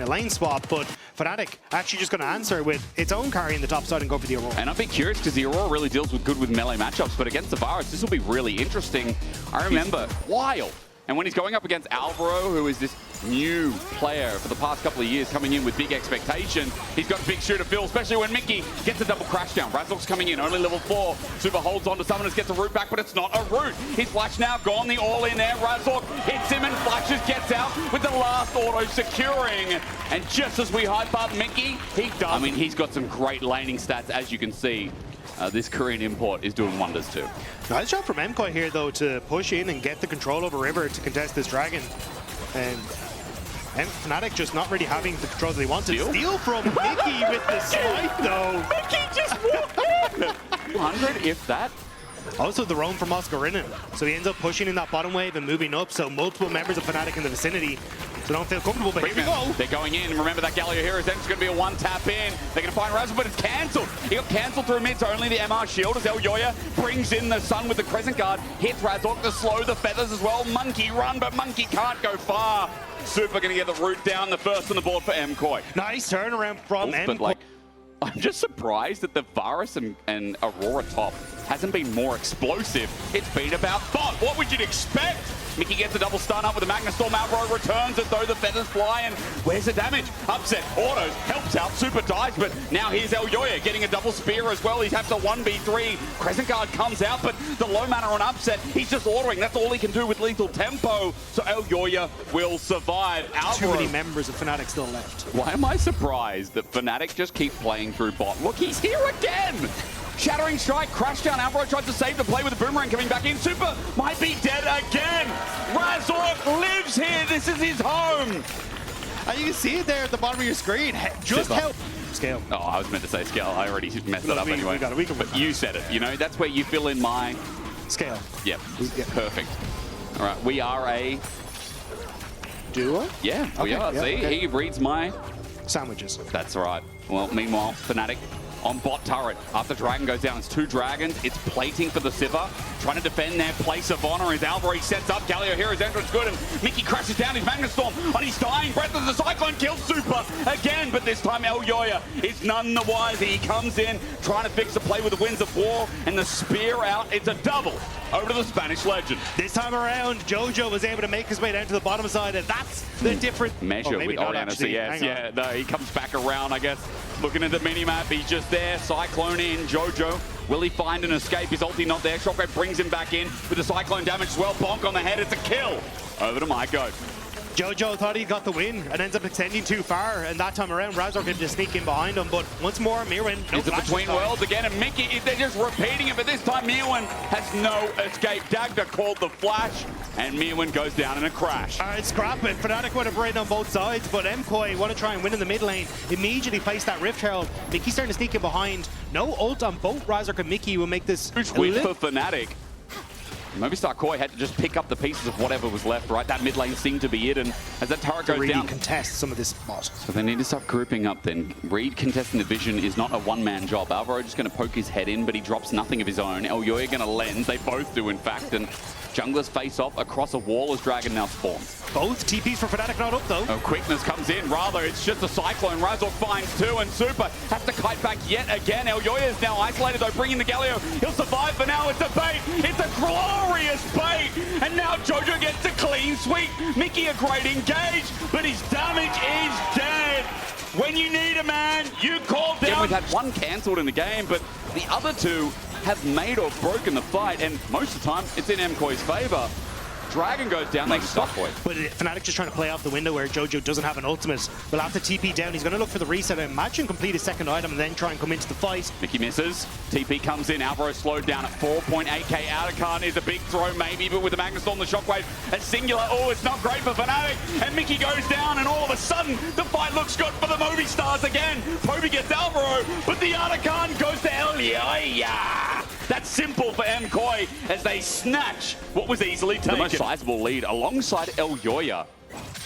a lane swap, but Fnatic actually just going to answer with its own carry in the top side and go for the Aurora. And I'd be curious because the Aurora really deals with good with melee matchups, but against the Varus, this will be really interesting. I remember, wild. And when he's going up against Alvaro, who is this new player for the past couple of years coming in with big expectations, he's got a big shooter feel, especially when Mickey gets a double crash down. Razork's coming in, only level 4. Super holds on to Summoners, gets a root back, but it's not a root. His flash now gone, the all-in air. Razork hits him and flashes, gets out with the last auto securing. And just as we hype up Mickey, he does. I mean, he's got some great laning stats, as you can see. This Korean import is doing wonders too. Nice job from MKOI here, though, to push in and get the control over River to contest this Dragon. And Fnatic just not really having the control that they wanted. Steal from Mickey with the smite, though. Mickey just walked in! 200, if that. Also the roam from Oscarinin. So he ends up pushing in that bottom wave and moving up. So multiple members of Fnatic in the vicinity. So don't feel comfortable, but here we go. They're going in. Remember that Galio Heroes End is going to be a one-tap in. They're going to find Razor, but it's cancelled. He got cancelled through mid, so only the MR shield as Elyoya brings in the Sun with the Crescent Guard. Hits Razork to slow the feathers as well. Monkey run, but Monkey can't go far. Super going to get the root down, the first on the board for MKOI. Nice turnaround from MKOI. But like, I'm just surprised that the Varus and Aurora top hasn't been more explosive. It's been about thought. What would you expect? Mickey gets a double stun up with the Magna Storm. Alvaro returns as though the feathers fly, and where's the damage? Upset autos, helps out, Super dies, but now here's Elyoya getting a double spear as well. He's have to 1v3. Crescent Guard comes out, but the low mana on Upset, he's just autoing. That's all he can do with lethal tempo, so Elyoya will survive. Too many members of Fnatic still left. Why am I surprised that Fnatic just keep playing through bot? Look, he's here again! Shattering Strike, crash down. Alvaro tries to save the play with the boomerang coming back in. Super might be dead again. Razork lives here. This is his home. And you can see it there at the bottom of your screen. Just help. Scale. Oh, I was meant to say scale. I already messed it up anyway. But you said it. You know, that's where you fill in my... Scale. Yep. Perfect. All right, we are a... Duo? Yeah, we are. See, he reads my... Sandwiches. That's right. Well, meanwhile, Fnatic on bot turret. After Dragon goes down, it's 2 dragons. It's plating for the Sivir. Trying to defend their place of honor as Alvaro sets up. Galio Hero's entrance good, and Mickey crashes down his Magna Storm on his dying breath as the Cyclone kills Super again, but this time Elyoya is none the wiser. He comes in, trying to fix the play with the Winds of War, and the spear out. It's a double over to the Spanish legend. This time around, Jojo was able to make his way down to the bottom side, and that's the different measure with Oriana. So yes, yeah, no, he comes back around, I guess. Looking at the minimap, he's just there. Cyclone in, Jojo. Will he find an escape? His ulti not there. Shockwave brings him back in with the Cyclone damage as well. Bonk on the head, it's a kill. Over to Maiko. Jojo thought he got the win and ends up extending too far, and that time around Razork had to sneak in behind him, but once more Mirwin, it's a between worlds again, and Mickey, they're just repeating it, but this time Mirwin has no escape. Dagda called the flash, and Mirwin goes down in a crash. All right, scrap it. Fnatic would have raided on both sides, but MKOI want to try and win in the mid lane. Immediately place that Rift Herald. Mickey's starting to sneak in behind. No ult on both Razork and Mickey will make this huge win for Fnatic. Movistar KOI had to just pick up the pieces of whatever was left, right? That mid lane seemed to be it, and as that turret goes really down... contest some of this bot. So they need to start grouping up then. Reed contesting the vision is not a one-man job. Alvaro just going to poke his head in, but he drops nothing of his own. Elyoya going to lens. They both do, in fact, and junglers face off across a wall as Dragon now spawns. Both TPs for Fnatic not up, though. Oh, quickness comes in. Rather, it's just a Cyclone. Razork finds 2, and Super has to kite back yet again. Elyoya is now isolated, though, bringing the Galio. He'll survive for now. It's a bait. It's a glorious bait. And now Jojo gets a clean sweep. Mickey a great engage, but his damage is dead. When you need a man, you call down. Yeah, we've had 1 cancelled in the game, but the other 2 have made or broken the fight, and most of the time, it's in MKOI's favor. Dragon goes down, they stop it. But Fnatic just trying to play off the window where Jojo doesn't have an ultimate. Will have to TP down. He's going to look for the reset. I imagine complete his second item and then try and come into the fight. Mickey misses. TP comes in. Alvaro slowed down at 4.8k. Outercard is a big throw maybe, but with the Magna Storm, the Shockwave, a singular. Oh, it's not great for Fnatic. And Mickey goes down, and all of a sudden, the fight looks good for the Movistars again. Poby gets Alvaro, but the Outercard goes to Elyoya. That's simple for MKOI as they snatch what was easily taken. The most sizable lead alongside Elyoya,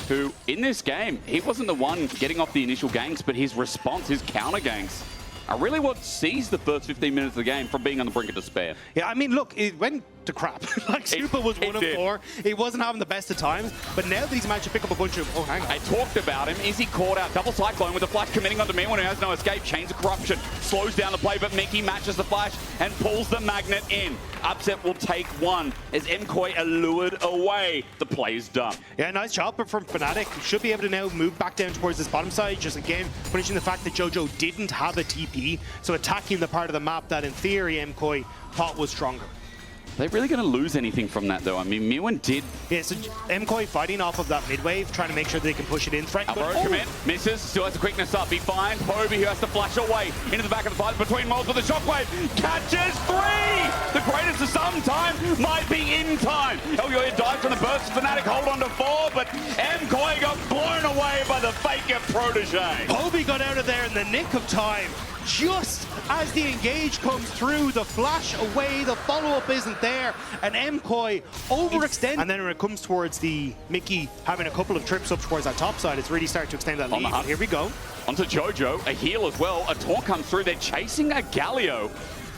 who in this game, he wasn't the one getting off the initial ganks, but his response, his counter ganks, are really what sees the first 15 minutes of the game from being on the brink of despair. Yeah, I mean, look, when to crap. Like, Super was 1 of 4. He wasn't having the best of times, but now that he's managed to pick up a bunch of... Oh, hang on. I talked about him. Is he caught out? Double Cyclone with the flash committing onto Mirwin, who has no escape. Chains of Corruption slows down the play, but Mickey matches the flash and pulls the magnet in. Upset will take 1 as MKOI are lured away. The play is done. Yeah, nice job from Fnatic. Should be able to now move back down towards this bottom side, just again punishing the fact that Jojo didn't have a TP, so attacking the part of the map that in theory MKOI thought was stronger. Are they really going to lose anything from that, though? I mean, Mirwin did... Yeah, so MKOI fighting off of that mid-wave, trying to make sure they can push it in. Threat commit, misses, still has the quickness up. He finds Poby, who has to flash away into the back of the fight between walls with a shockwave. Catches 3! The greatest of some time might be in time. LEC dives from the burst. Fnatic hold on to 4, but MKOI got blown away by the faker protege. Poby got out of there in the nick of time. Just as the engage comes through, the flash away, the follow-up isn't there, and MKOI overextend. And then when it comes towards the Mickey having a couple of trips up towards that top side, it's really starting to extend that lead. Here we go. Onto Jojo, a heal as well. A taunt comes through. They're chasing a Galio.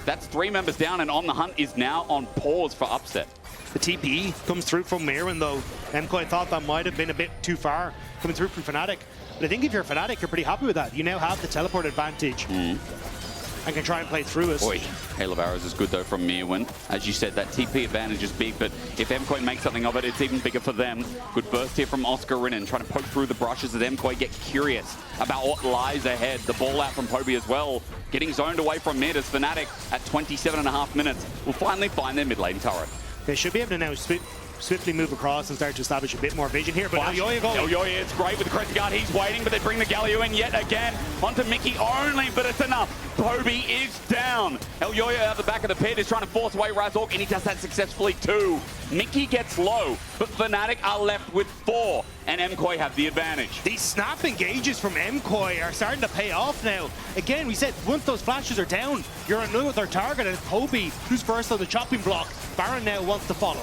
That's 3 members down, and On The Hunt is now on pause for Upset. The TP comes through from Mirwin, though. MKOI thought that might have been a bit too far coming through from Fnatic. But I think if you're Fnatic, you're pretty happy with that. You now have the teleport advantage and can try and play through us. Boy, Hail of Arrows is good, though, from Mirwin. As you said, that TP advantage is big, but if MKOI makes something of it, it's even bigger for them. Good burst here from Oscar Rinnan, trying to poke through the brushes as MKOI get curious about what lies ahead. The ball out from Poby as well, getting zoned away from mid as Fnatic at 27.5 minutes will finally find their mid lane turret. They should be able to now swiftly move across and start to establish a bit more vision here, but LEC, it's great with the Crescent Guard. He's waiting, but they bring the Galio in yet again onto Mickey only, but it's enough. Poby is down. LEC out the back of the pit is trying to force away Razork, and he does that successfully too. Mickey gets low, but Fnatic are left with 4, and MKOI have the advantage. These snap engages from MKOI are starting to pay off now. Again, we said once those flashes are down, you're another target, and Poby, who's first on the chopping block. Baron now wants to follow.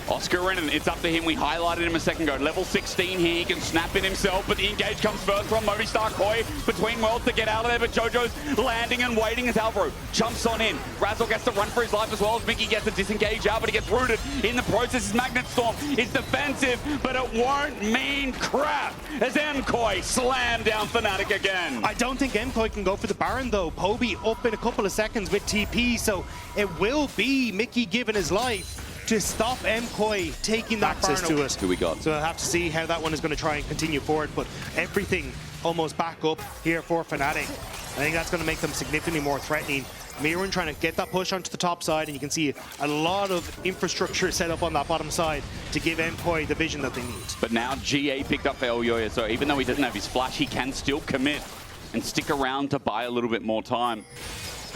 Oscar Rinnan, it's up to him. We highlighted him a second ago. Level 16 here, he can snap it himself, but the engage comes first from Movistar Koi between worlds to get out of there, but Jojo's landing and waiting as Alvaro jumps on in. Razork gets to run for his life as well as Mickey gets to disengage out, but he gets rooted in the process. His Magnet Storm is defensive, but it won't mean crap as MKOI slam down Fnatic again. I don't think MKOI can go for the Baron, though. Poby up in a couple of seconds with TP, so it will be Mickey giving his life to stop MKOI taking that access to us. Who we got? So I'll have to see how that one is going to try and continue forward, but everything almost back up here for Fnatic. I think that's going to make them significantly more threatening. Mirwin trying to get that push onto the top side, and you can see a lot of infrastructure set up on that bottom side to give MKOI the vision that they need. But now GA picked up for LEC, so even though he doesn't have his flash, he can still commit and stick around to buy a little bit more time.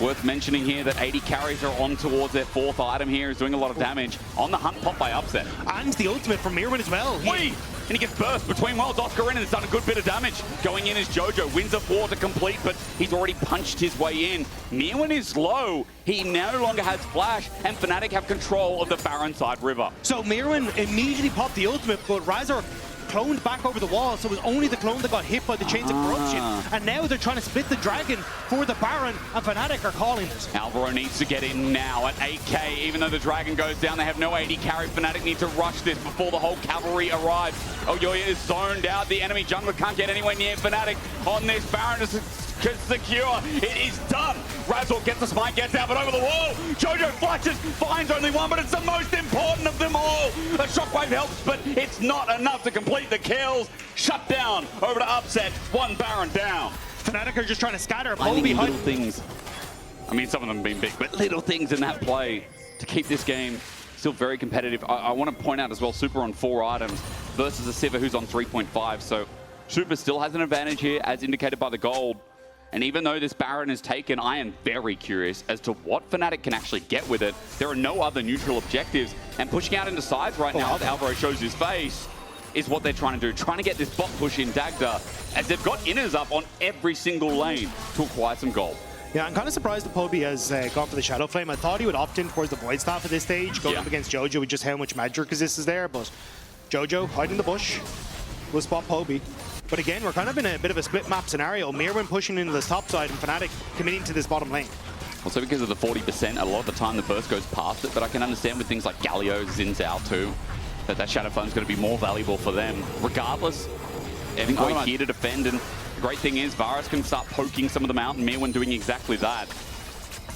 Worth mentioning here that 80 carries are on towards their 4th item here, is doing a lot of damage. On the Hunt, pop by Upset. And the ultimate from Mirwin as well. And he gets burst between worlds. Oscar Rinnan has done a good bit of damage. Going in as Jojo, wins a 4 to complete, but he's already punched his way in. Mirwin is low. He no longer has flash, and Fnatic have control of the Baron side river. So Mirwin immediately popped the ultimate, but Razork cloned back over the wall, so it was only the clone that got hit by the chains of corruption. And now they're trying to split the dragon for the Baron, and Fnatic are calling it. Alvaro needs to get in now at 8k. Even though the dragon goes down, they have no AD carry. Fnatic need to rush this before the whole cavalry arrives. Yoya is zoned out. The enemy jungler can't get anywhere near Fnatic on this. Baron is secure. It is done. Razork gets the smite, gets out, but over the wall. Jojo flashes, finds only one, but it's the most important of them all. A shockwave helps, but it's not enough to complete the kills. Shut down over to Upset. 1 Baron down. Fnatic are just trying to scatter. Finding little things. I mean, some of them have been big, but little things in that play to keep this game still very competitive. I want to point out as well, Super on 4 items versus a Sivir who's on 3.5. So Super still has an advantage here, as indicated by the gold. And even though this Baron is taken, I am very curious as to what Fnatic can actually get with it. There are no other neutral objectives. And pushing out into sides right now, as Alvaro shows his face, is what they're trying to do. Trying to get this bot push in Dagda, as they've got inners up on every single lane to acquire some gold. Yeah, I'm kind of surprised that Poby has gone for the Shadow Flame. I thought he would opt in towards the Void Staff at this stage, going up against Jojo with just how much magic resist is there. But Jojo, hiding in the bush, will spot Poby. But again, we're kind of in a bit of a split map scenario. Mirwin pushing into this top side and Fnatic committing to this bottom lane. Also because of the 40%, a lot of the time the burst goes past it, but I can understand with things like Galio, Xin Zhao too, that Shadow Fun's going to be more valuable for them. Regardless, MKOI here to defend, and the great thing is Varus can start poking some of them out, and Mirwin doing exactly that.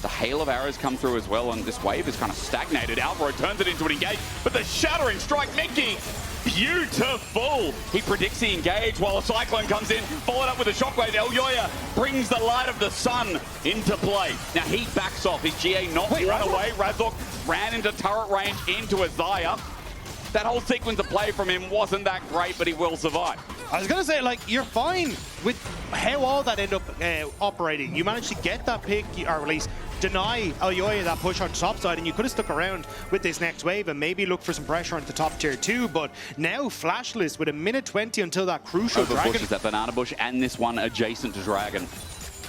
The hail of arrows come through as well, and this wave is kind of stagnated. Alvaro turns it into an engage, but the shattering strike, Mickey, beautiful. He predicts the engage while a cyclone comes in, followed up with a shockwave. Elyoya brings the light of the sun into play. Now he backs off. His GA not run away. Razork ran into turret range into a Xayah. That whole sequence of play from him wasn't that great, but he will survive. I was going to say, like, you're fine with how all that ended up operating. You managed to get that pick, or at least deny Elyoya that push on the top side, and you could have stuck around with this next wave and maybe look for some pressure onto the top tier 2, but now flashless with a minute 20 until that crucial dragon. Pushes that banana bush and this one adjacent to dragon.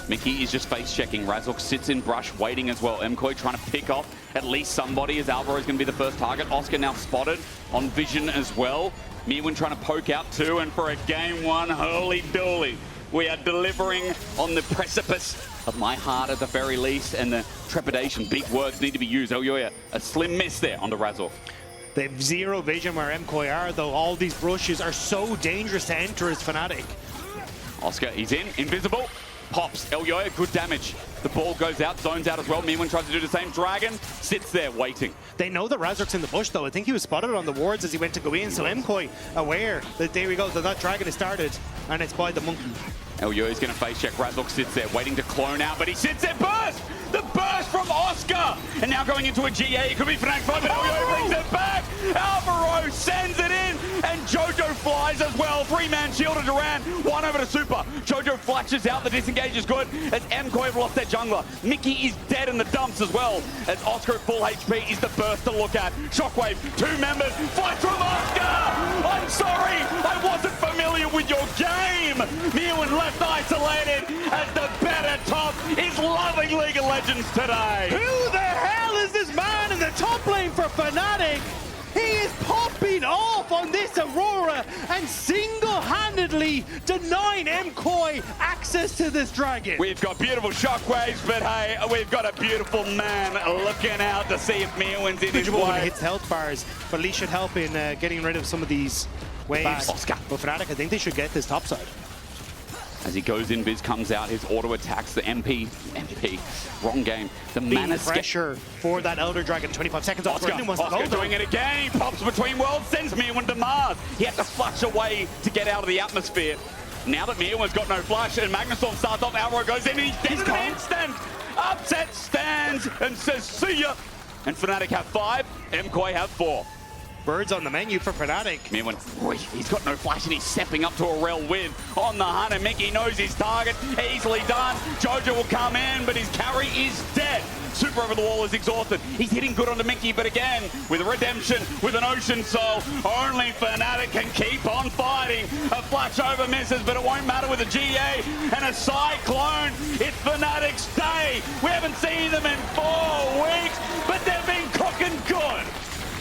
Mickey is just face checking. Razork sits in brush, waiting as well. MKOI trying to pick off at least somebody, as Alvaro is going to be the first target. Oscar now spotted on vision as well. Mirwin trying to poke out too, and for a game one, holy dooly. We are delivering on the precipice of my heart at the very least, and the trepidation. Big words need to be used. Elyoya, a slim miss there onto Razork. They have zero vision where MKOI are, though. All these brushes are so dangerous to enter as Fnatic. Oscar, he's in, invisible. Pops, Elyoya, good damage. The ball goes out, zones out as well. Mirwin tries to do the same. Dragon sits there waiting. They know that Razork's in the bush, though. I think he was spotted on the wards as he went to go in, so MKOI aware that there we go, that dragon has started, and it's by the monkey. Elyoya's going to face check. Razork sits there waiting to clone out, but he sits there. Burst! The burst from Oscar! And now going into a GA. It could be Fnatic 5, but Elyoya brings it back. Alvaro sends it in, and Jojo flies as well. 3-man shield to Duran. One over to Super. Jojo flashes out. The disengage is good as MKOI have lost their jungler. Mickey is dead in the dumps as well, as Oscar at full HP is the burst to look at. Shockwave, 2 members. Fight from Oscar! I'm sorry, I wasn't familiar with your game. Mirwin left isolated as the better top is loving League of Legends today. Who the hell is this man in the top lane for Fnatic? He is popping off on this Aurora and single-handedly denying MKOI access to this dragon. We've got beautiful shockwaves, but hey, we've got a beautiful man looking out to see if Mirwin's in his way. When it hits health bars, but at least should help in getting rid of some of these waves. Oscar. But Fnatic, I think they should get this top side. As he goes in, Viz comes out, his auto attacks, the MP, wrong game. The mana pressure for that Elder Dragon, 25 seconds off. Oscar doing it again, he pops between worlds, sends Mirwin to Mars. He had to flush away to get out of the atmosphere. Now that Mirwin's got no flush and Magnustorm starts off, Alvaro goes in and he's dead in an instant. Upset stands and says, see ya. And Fnatic have 5, MKOI have 4. Birds on the menu for Fnatic. Mirwin, he's got no flash and he's stepping up to a Rel win on the hunt, and Mickey knows his target. Easily done. Jojo will come in, but his carry is dead. Super over the wall is exhausted. He's hitting good onto Mickey, but again, with a redemption, with an Ocean Soul, only Fnatic can keep on fighting. A flash over misses, but it won't matter with a GA and a Cyclone. It's Fnatic's day. We haven't seen them in 4 weeks, but they've been cooking good.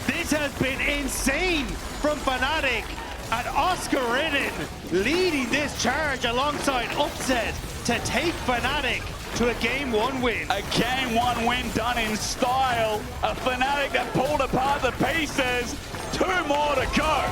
This has been insane from Fnatic, and Oscar Ridden leading this charge alongside Upset to take Fnatic to a Game 1 win. A Game 1 win done in style. A Fnatic that pulled apart the pieces. 2 more to go.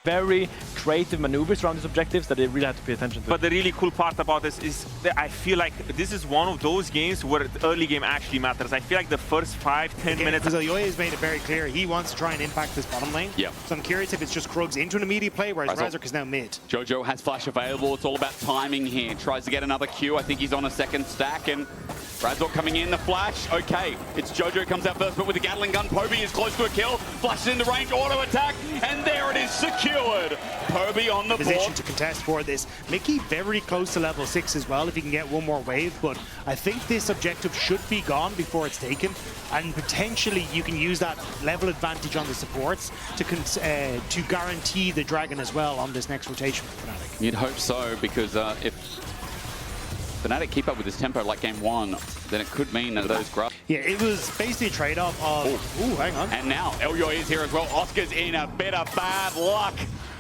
Very creative maneuvers around these objectives that they really have to pay attention to. But the really cool part about this is that I feel like this is one of those games where the early game actually matters. I feel like the first 5-10 minutes... Because Elyoya has made it very clear he wants to try and impact this bottom lane. Yeah. So I'm curious if it's just Krugs into an immediate play, whereas Razork is now mid. Jojo has flash available. It's all about timing here. Tries to get another Q. I think he's on a second stack, and Razork coming in, the flash. Okay, it's Jojo comes out first, but with the Gatling gun, Poby is close to a kill. Flashes into range, auto attack, and there it is, secured. Poby on the position board. To contest for this. Mickey very close to level 6 as well if he can get one more wave, but I think this objective should be gone before it's taken, and potentially you can use that level advantage on the supports to guarantee the dragon as well on this next rotation for Fnatic. You'd hope so, because if Fnatic keep up with this tempo like game one, then it could mean that those grubs. Yeah, it was basically a trade-off of... Ooh, hang on. And now Elyoy is here as well. Oscar's in a bit of bad luck.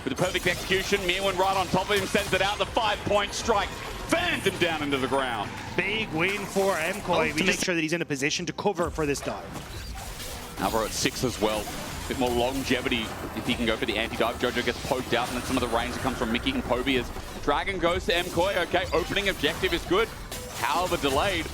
With the perfect execution, Mirwin right on top of him, sends it out. The 5-point strike fans him down into the ground. Big win for MKOI. We make sure that he's in a position to cover for this dive. Alvaro at 6 as well. A bit more longevity if he can go for the anti-dive. Jojo gets poked out, and then some of the range that comes from Mickey and Poby as Dragon goes to MKOI. Okay, opening objective is good. However, delayed.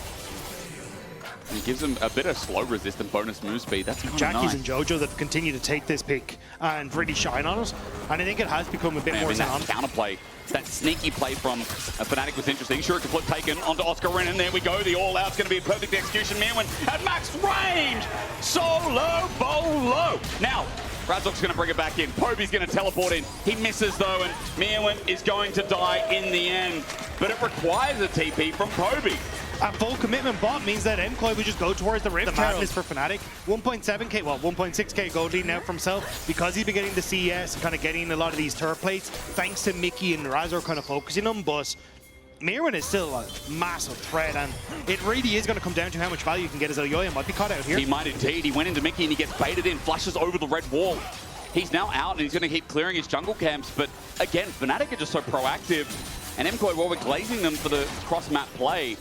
And he gives him a bit of slow resist and bonus move speed. That's kind of Jackies nice. and Jojo that continue to take this pick and really shine on it. And I think it has become a bit more that sound. counterplay, that sneaky play from Fnatic was interesting. Sure, to flip taken onto Oscar Ren, and there we go. The all-out's going to be a perfect execution. Mirwin at max range. Solo bolo. Now, Razork's going to bring it back in. Poby's going to teleport in. He misses, though, and Mirwin is going to die in the end. But it requires a TP from Poby. A full commitment bot means that MKOI would just go towards the Rift. The madness for Fnatic. 1.7k, well, 1.6k gold lead now for himself because he's been getting the CES, kind of getting a lot of these turret plates, thanks to Mickey and Razor kind of focusing on. But Mirwin is still a massive threat, and it really is going to come down to how much value you can get as Elyoy and might be caught out here. He might indeed. He went into Mickey and he gets baited in, flashes over the red wall. He's now out and he's going to keep clearing his jungle camps. But again, Fnatic are just so proactive, and MKOI, while we're glazing them for the cross-map play,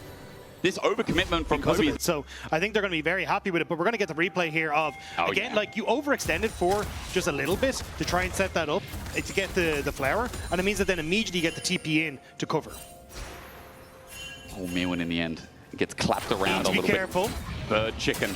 this overcommitment from Poby. So I think they're going to be very happy with it, but we're going to get the replay here of, again, like you overextended for just a little bit to try and set that up to get the flower, and it means that then immediately you get the TP in to cover. Oh, Mirwin in the end. He gets clapped around a little bit. Be careful. Bird chicken.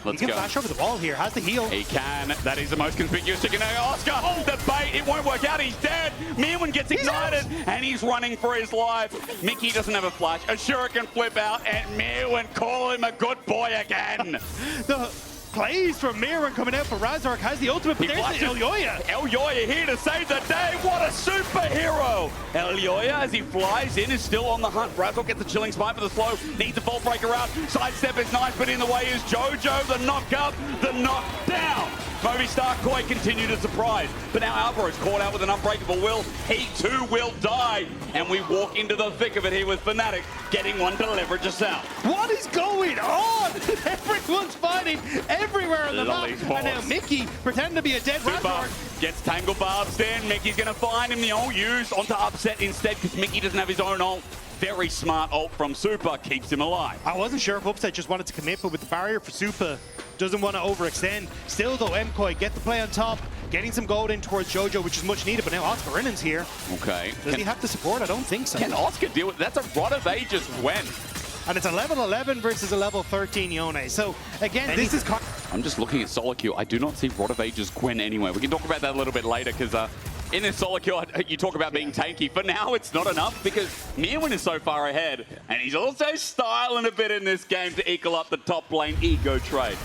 Let's he can go. flash over the wall here, has the heal. He can. That is the most conspicuous chicken. Oscar, the bait, it won't work out. He's dead. Mirwin gets ignited, and he's running for his life. Mickey doesn't have a flash. Ashura can flip out, and Mirwin call him a good boy again. The plays from Mirwin coming out for Razork has the ultimate, but there's Elyoy. Elyoy here to save the day. What a superhero. Elyoy, as he flies in, is still on the hunt. Razork gets the chilling spike for the slow. Needs the vault breaker out. Sidestep is nice, but in the way is Jojo. The knock up, the knock down. Movistar Koi continue to surprise, but now Alvaro's caught out with an unbreakable will. He too will die, and we walk into the thick of it here with Fnatic getting one to leverage us out. What is going on? Everyone's fighting everywhere on the map, and now Mickey pretending to be a dead Razork. Gets Tangle Barbs in. Mickey's going to find him. The ult used onto Upset instead because Mickey doesn't have his own ult. Very smart ult from Super, keeps him alive. I wasn't sure if Upset just wanted to commit, but with the barrier for Super, doesn't want to overextend. Still though, MKOI get the play on top, getting some gold in towards Jojo, which is much needed, but now Oscar Rinnan's here. Okay. Does he have the support? I don't think so. Can Oscar deal with that's a Rod of Ages Gwen. And it's a level 11 versus a level 13 Yone. So again, this is... I'm just looking at solo queue. I do not see Rod of Ages Gwen anywhere. We can talk about that a little bit later because in this solo queue, you talk about being tanky. For now, it's not enough because Mirwin is so far ahead. And he's also styling a bit in this game to equal up the top lane ego trade.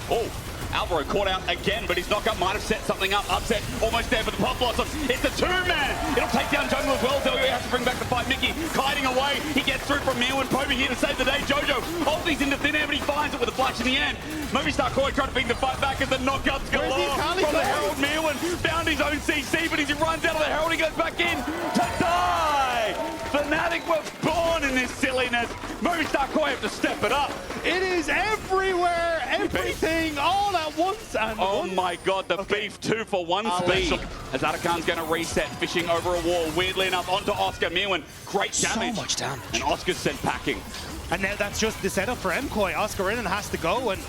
Oh, Alvaro caught out again, but his knockup might have set something up. Upset almost there for the pop blossom. It's a two-man. It'll take down jungle as well. Delio has to bring back the fight. Mickey kiting away. He gets through from Mirwin. Poby here to save the day. Jojo ulties into thin air, but he finds it with a flash in the end. Movistar Koi trying to bring the fight back as the knockouts galore from the Herald. Mirwin found his own CC, but as he runs out of the Herald, he goes back in to die. Fnatic were born in this silliness. Movistar Koi have to step it up. It is everywhere, everything, all at once. And oh my god, the beef 2-for-1 special. As Atakan's going to reset, fishing over a wall. Weirdly enough, onto Oscar. Mirwin, great damage. So much damage. And Oscar's sent packing. And now that's just the setup for MKOI. Oscar Rinnan has to go, and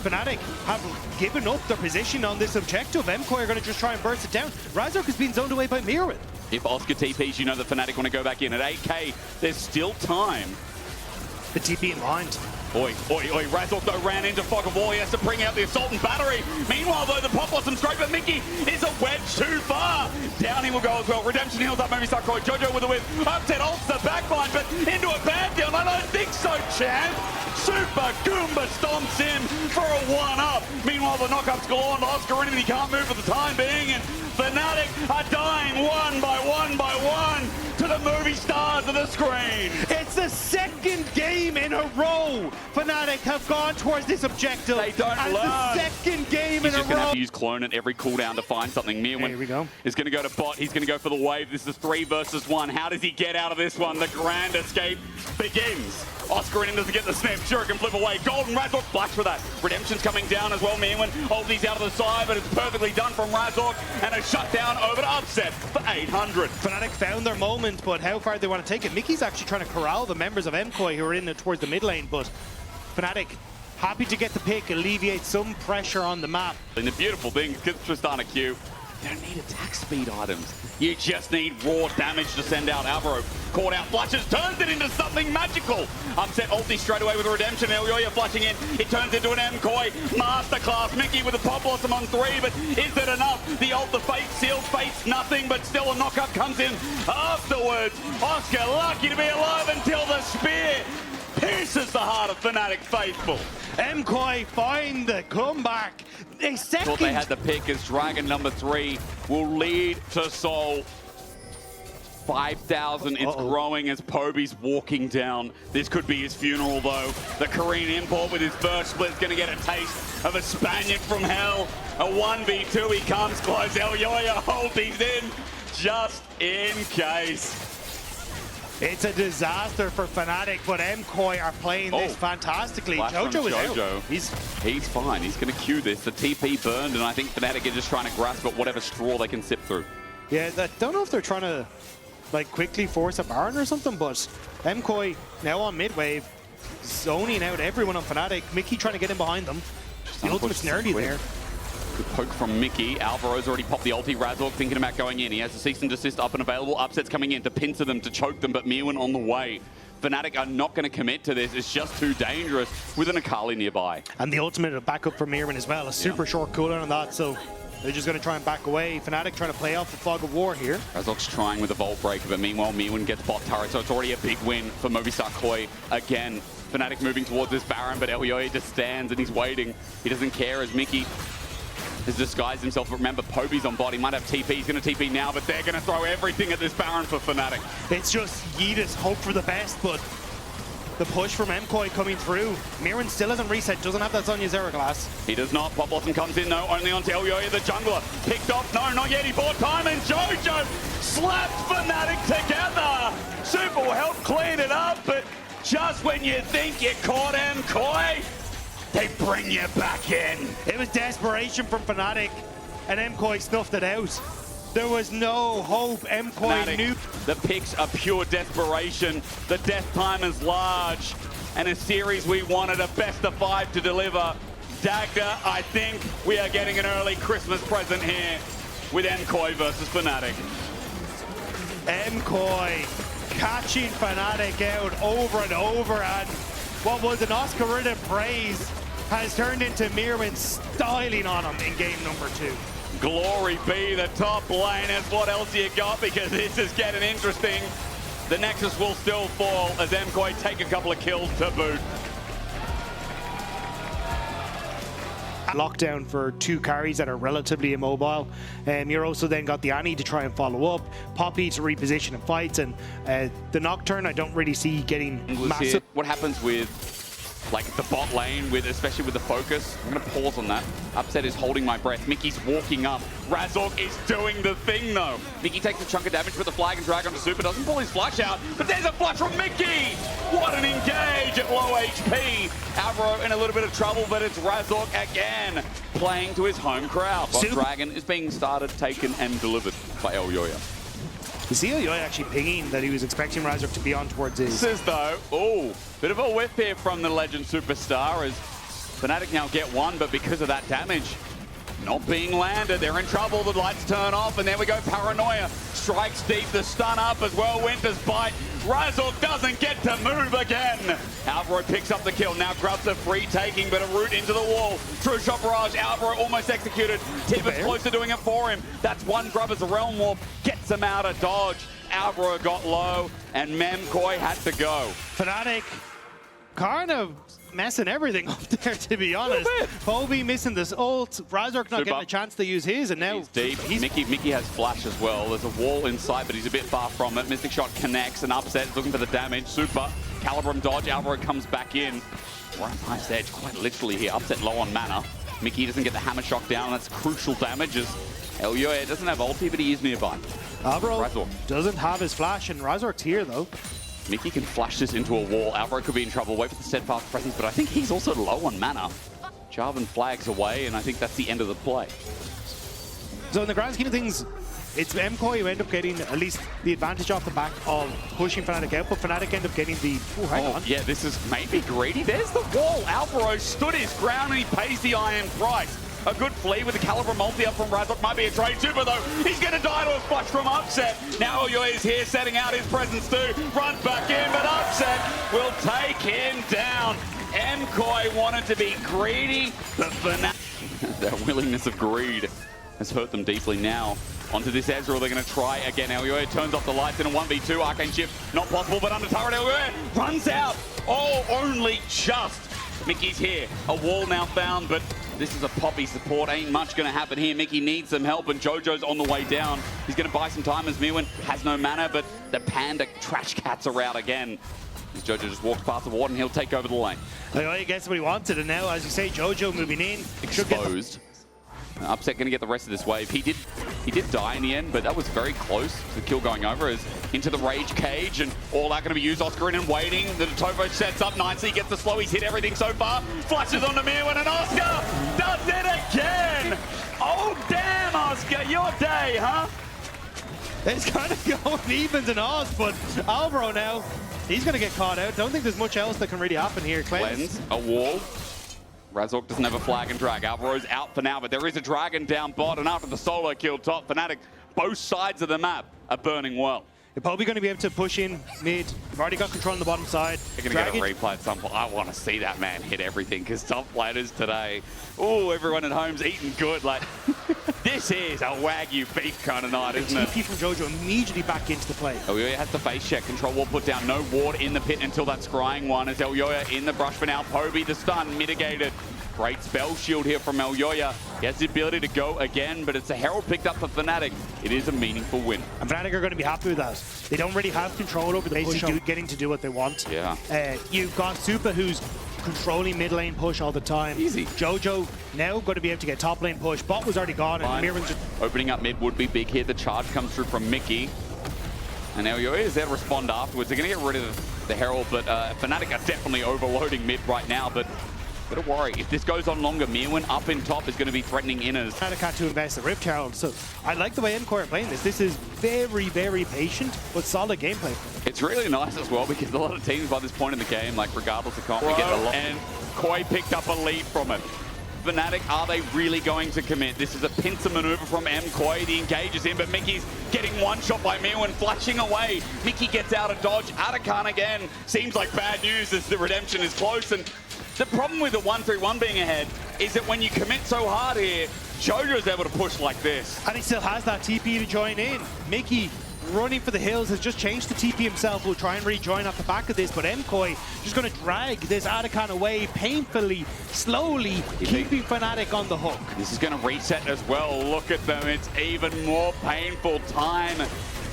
Fnatic have given up their position on this objective. MKOI are going to just try and burst it down. Razork has been zoned away by Mirwin. If Oscar TPs, you know the Fnatic want to go back in at 8k. There's still time. The TP in mind. Oi, oi, oi. Razork though ran into fog of war. He has to bring out the assault and battery. Meanwhile though, the pop blossom's great, but Mickey is a wedge too far. Down he will go as well. Redemption heals up. Movistar Koi. Jojo with a whip. Upset ults the backline, but into a bad deal. I don't think so, champ. Super Goomba stomps in for a 1-up. Meanwhile, the knockouts galore on Oscar Rinnan. He can't move for the time being, and Fnatic are dying one by one by one to the movie stars of the screen. It's the second game in a row, Fnatic have gone towards this objective. They don't and learn. The second game He's in a just going to row. have to use clone at every cooldown to find something. Here we go. is going to go to bot. He's going to go for the wave. This is 3 versus 1. How does he get out of this one? The grand escape begins. Oscar in doesn't get the snap. Sure, can flip away. Golden Razork flash for that. Redemption's coming down as well. Mirwin holds these out of the side, but it's perfectly done from Razork. And a shutdown over to Upset for 800. Fnatic found their moment, but how far they want to take it. Mickey's actually trying to corral the members of MKOI who are in towards the mid lane, but Fnatic happy to get the pick, alleviate some pressure on the map. And the beautiful thing, because Tristana Q, you don't need attack speed items. You just need raw damage to send out. Alvaro caught out, flushes, turns it into something magical. Upset ulti straight away with a redemption. Elyoya flashing in. It turns into an MKOI masterclass. Mickey with a pop blossom on 3, but is it enough? The ult, the fate, sealed fates, nothing, but still a knockup comes in afterwards. Oscar lucky to be alive until the spear pierces the heart of Fnatic faithful. MKOI find the comeback. A second. Thought they had the pick as Dragon number 3 will lead to Seoul. 5,000, it's growing as Poby's walking down. This could be his funeral though. The Korean import with his burst split is gonna get a taste of a Spaniard from hell. A 1v2, he comes close. Elyoya holds these in just in case. It's a disaster for Fnatic, but MKOI are playing this fantastically. Jojo is out. He's fine. He's going to queue this. The TP burned, and I think Fnatic are just trying to grasp at whatever straw they can sip through. Yeah, I don't know if they're trying to like quickly force a Baron or something, but MKOI now on mid wave, zoning out everyone on Fnatic. Mickey trying to get in behind them. The ultimate's nearly there. Good poke from Mickey. Alvaro's already popped the ulti. Razork thinking about going in. He has a cease and desist up and available. Upset's coming in to pincer them, to choke them, but Mirwin on the way. Fnatic are not going to commit to this. It's just too dangerous with an Akali nearby. And the ultimate of backup for Mirwin as well. A super short cooldown on that, so they're just going to try and back away. Fnatic trying to play off the fog of war here. Razork's trying with a Vault Breaker, but meanwhile Mirwin gets bot turret, so it's already a big win for Movistar KOI again. Fnatic moving towards this Baron, but Elyoya just stands and he's waiting. He doesn't care as Mickey has disguised himself. But remember, Poby's on bot. He might have TP. He's going to TP now, but they're going to throw everything at this Baron for Fnatic. It's just Yeetus hope for the best, but the push from MKOI coming through. Mirwin still hasn't reset, doesn't have that Zhonya's Hourglass. He does not. Pop Blossom comes in though, only on Elyoya, the jungler. Picked off, no, not yet. He bought time, and Jojo slapped Fnatic together. Super will help clean it up, but just when you think you caught MKOI, they bring you back in. It was desperation from Fnatic, and MKOI snuffed it out. There was no hope. MKOI knew. The picks are pure desperation. The death time is large. And a series we wanted a best of 5 to deliver. Dagda, I think we are getting an early Christmas present here with MKOI versus Fnatic. MKOI catching Fnatic out over and over, and what was an Oscar-ridden praise has turned into Mirwin styling on him in game number 2. Glory be the top laners. What else you got? Because this is getting interesting. The Nexus will still fall as MKOI take a couple of kills to boot. Lockdown for 2 carries that are relatively immobile. You're also then got the Annie to try and follow up, Poppy to reposition in fights, and the Nocturne I don't really see getting massive. What happens with like the bot lane, especially with the focus? I'm going to pause on that. Upset is holding my breath. Mickey's walking up. Razork is doing the thing though. Mickey takes a chunk of damage with the flag and drag onto Super. Doesn't pull his flash out, but there's a flash from Mickey! What an engage at low HP. Alvaro in a little bit of trouble, but it's Razork again playing to his home crowd. But Dragon is being started, taken, and delivered by Elyoya. You see Elyoya actually pinging that he was expecting Razork to be on towards his. This is though, oh, bit of a whiff here from the Legend Superstar as Fnatic now get one, but because of that damage not being landed, they're in trouble. The lights turn off, and there we go. Paranoia strikes deep, the stun up as well. Winter's bite. Razork doesn't get to move again. Alvaro picks up the kill. Now grabs a free taking, but a route into the wall. True shot barrage. Alvaro almost executed. Tibbet's close to doing it for him. That's one grab as a realm warp. Gets him out of dodge. Alvaro got low, and MKOI had to go. Fnatic kind of messing everything up there, to be honest. Poby missing this ult, Razork not getting a chance to use his, and now he's deep. Mickey has flash as well. There's a wall inside, but he's a bit far from it. Mystic Shot connects, and Upset is looking for the damage. Super Calibrum dodge. Alvaro comes back in. We're on nice edge, quite literally here. Upset low on mana. Mickey doesn't get the hammer shock down. That's crucial damage as Elyoya doesn't have ulti, but he is nearby. Alvaro doesn't have his flash, and Razork's here, though. Mickey can flash this into a wall. Alvaro could be in trouble. Wait for the steadfast presence, but I think he's also low on mana. Jarvan flags away, and I think that's the end of the play. So in the grand scheme of things, it's MKOI who end up getting at least the advantage off the back of pushing Fnatic out, but Fnatic end up getting the... Oh, hang on. Yeah, this is maybe greedy. There's the wall. Alvaro stood his ground, and he pays the iron price. A good flee with the Calibrum multi up from Razork. Might be a trade super, though. He's going to die to a flush from Upset. Now Elyoya is here, setting out his presence too. Runs back in, but Upset will take him down. MKOI wanted to be greedy, but Fnatic... Their willingness of greed has hurt them deeply now. Onto this Ezreal, they're going to try again. Elyoya turns off the lights in a 1v2. Arcane shift, not possible, but under turret, Elyoya runs out. Oh, only just. Mickey's here. A wall now found, but this is a Poppy support. Ain't much going to happen here. Mickey needs some help, and Jojo's on the way down. He's going to buy some time as Mirwin has no mana, but the Panda trash cats are out again. As Jojo just walks past the ward, and he'll take over the lane. Elyoya gets what he wanted, and now, as you say, Jojo moving in. Exposed. Upset going to get the rest of this wave. He did die in the end, but that was very close to the kill going over as into the Rage Cage, and all that going to be used. Oscar in and waiting. The Tovo sets up nicely, gets the slow. He's hit everything so far. Flashes onto Mirwin, and Oscar does it again. Oh, damn, Oscar, your day, huh? It's kind of going evens and odds, but Alvaro now, he's going to get caught out. Don't think there's much else that can really happen here. Cleanse, a wall. Razork doesn't have a flag and drag. Alvaro's out for now, but there is a dragon down bot, and after the solo kill top, Fnatic, both sides of the map are burning well. They're probably going to be able to push in mid. They've already got control on the bottom side. They're going to get a replay at some point. I want to see that man hit everything, because top players today, oh, everyone at home's eating good. Like, this is a Wagyu beef kind of night, isn't it? TP from Jojo immediately back into the play. Elyoya has the face check. Control wall put down. No ward in the pit until that scrying one. As Elyoya in the brush for now. Poby, the stun, mitigated. Great spell shield here from Elyoya. He has the ability to go again, but it's a Herald picked up for Fnatic. It is a meaningful win. And Fnatic are going to be happy with that. They don't really have control over the push, getting to do what they want. Yeah. You've got Supa, who's controlling mid lane push all the time. Easy. Jojo now going to be able to get top lane push. Bot was already gone, and Mirwin's just... Opening up mid would be big here. The charge comes through from Mickey. And Elyoya is there to respond afterwards. They're going to get rid of the Herald, but Fnatic are definitely overloading mid right now, but don't worry, if this goes on longer, Mirwin up in top is going to be threatening inners. Fnatic had to invest the Rift Herald, so I like the way MKOI are playing this. This is very, very patient, but solid gameplay. It's really nice as well, because a lot of teams by this point in the game, like regardless of comp, we get a lot. And Koi picked up a lead from it. Fnatic, are they really going to commit? This is a pincer maneuver from MKOI. The engage is in, but Mickey's getting one shot by Mirwin, flashing away. Mickey gets out of dodge. Atakan again. Seems like bad news as the redemption is close. And the problem with the 1-3-1 being ahead is that when you commit so hard here, Jojo's able to push like this. And he still has that TP to join in. Mickey running for the hills has just changed the TP himself. Will try and rejoin off the back of this, but MKOI just going to drag this Atakan away painfully, slowly, keeping Fnatic on the hook. This is going to reset as well. Look at them. It's even more painful. Time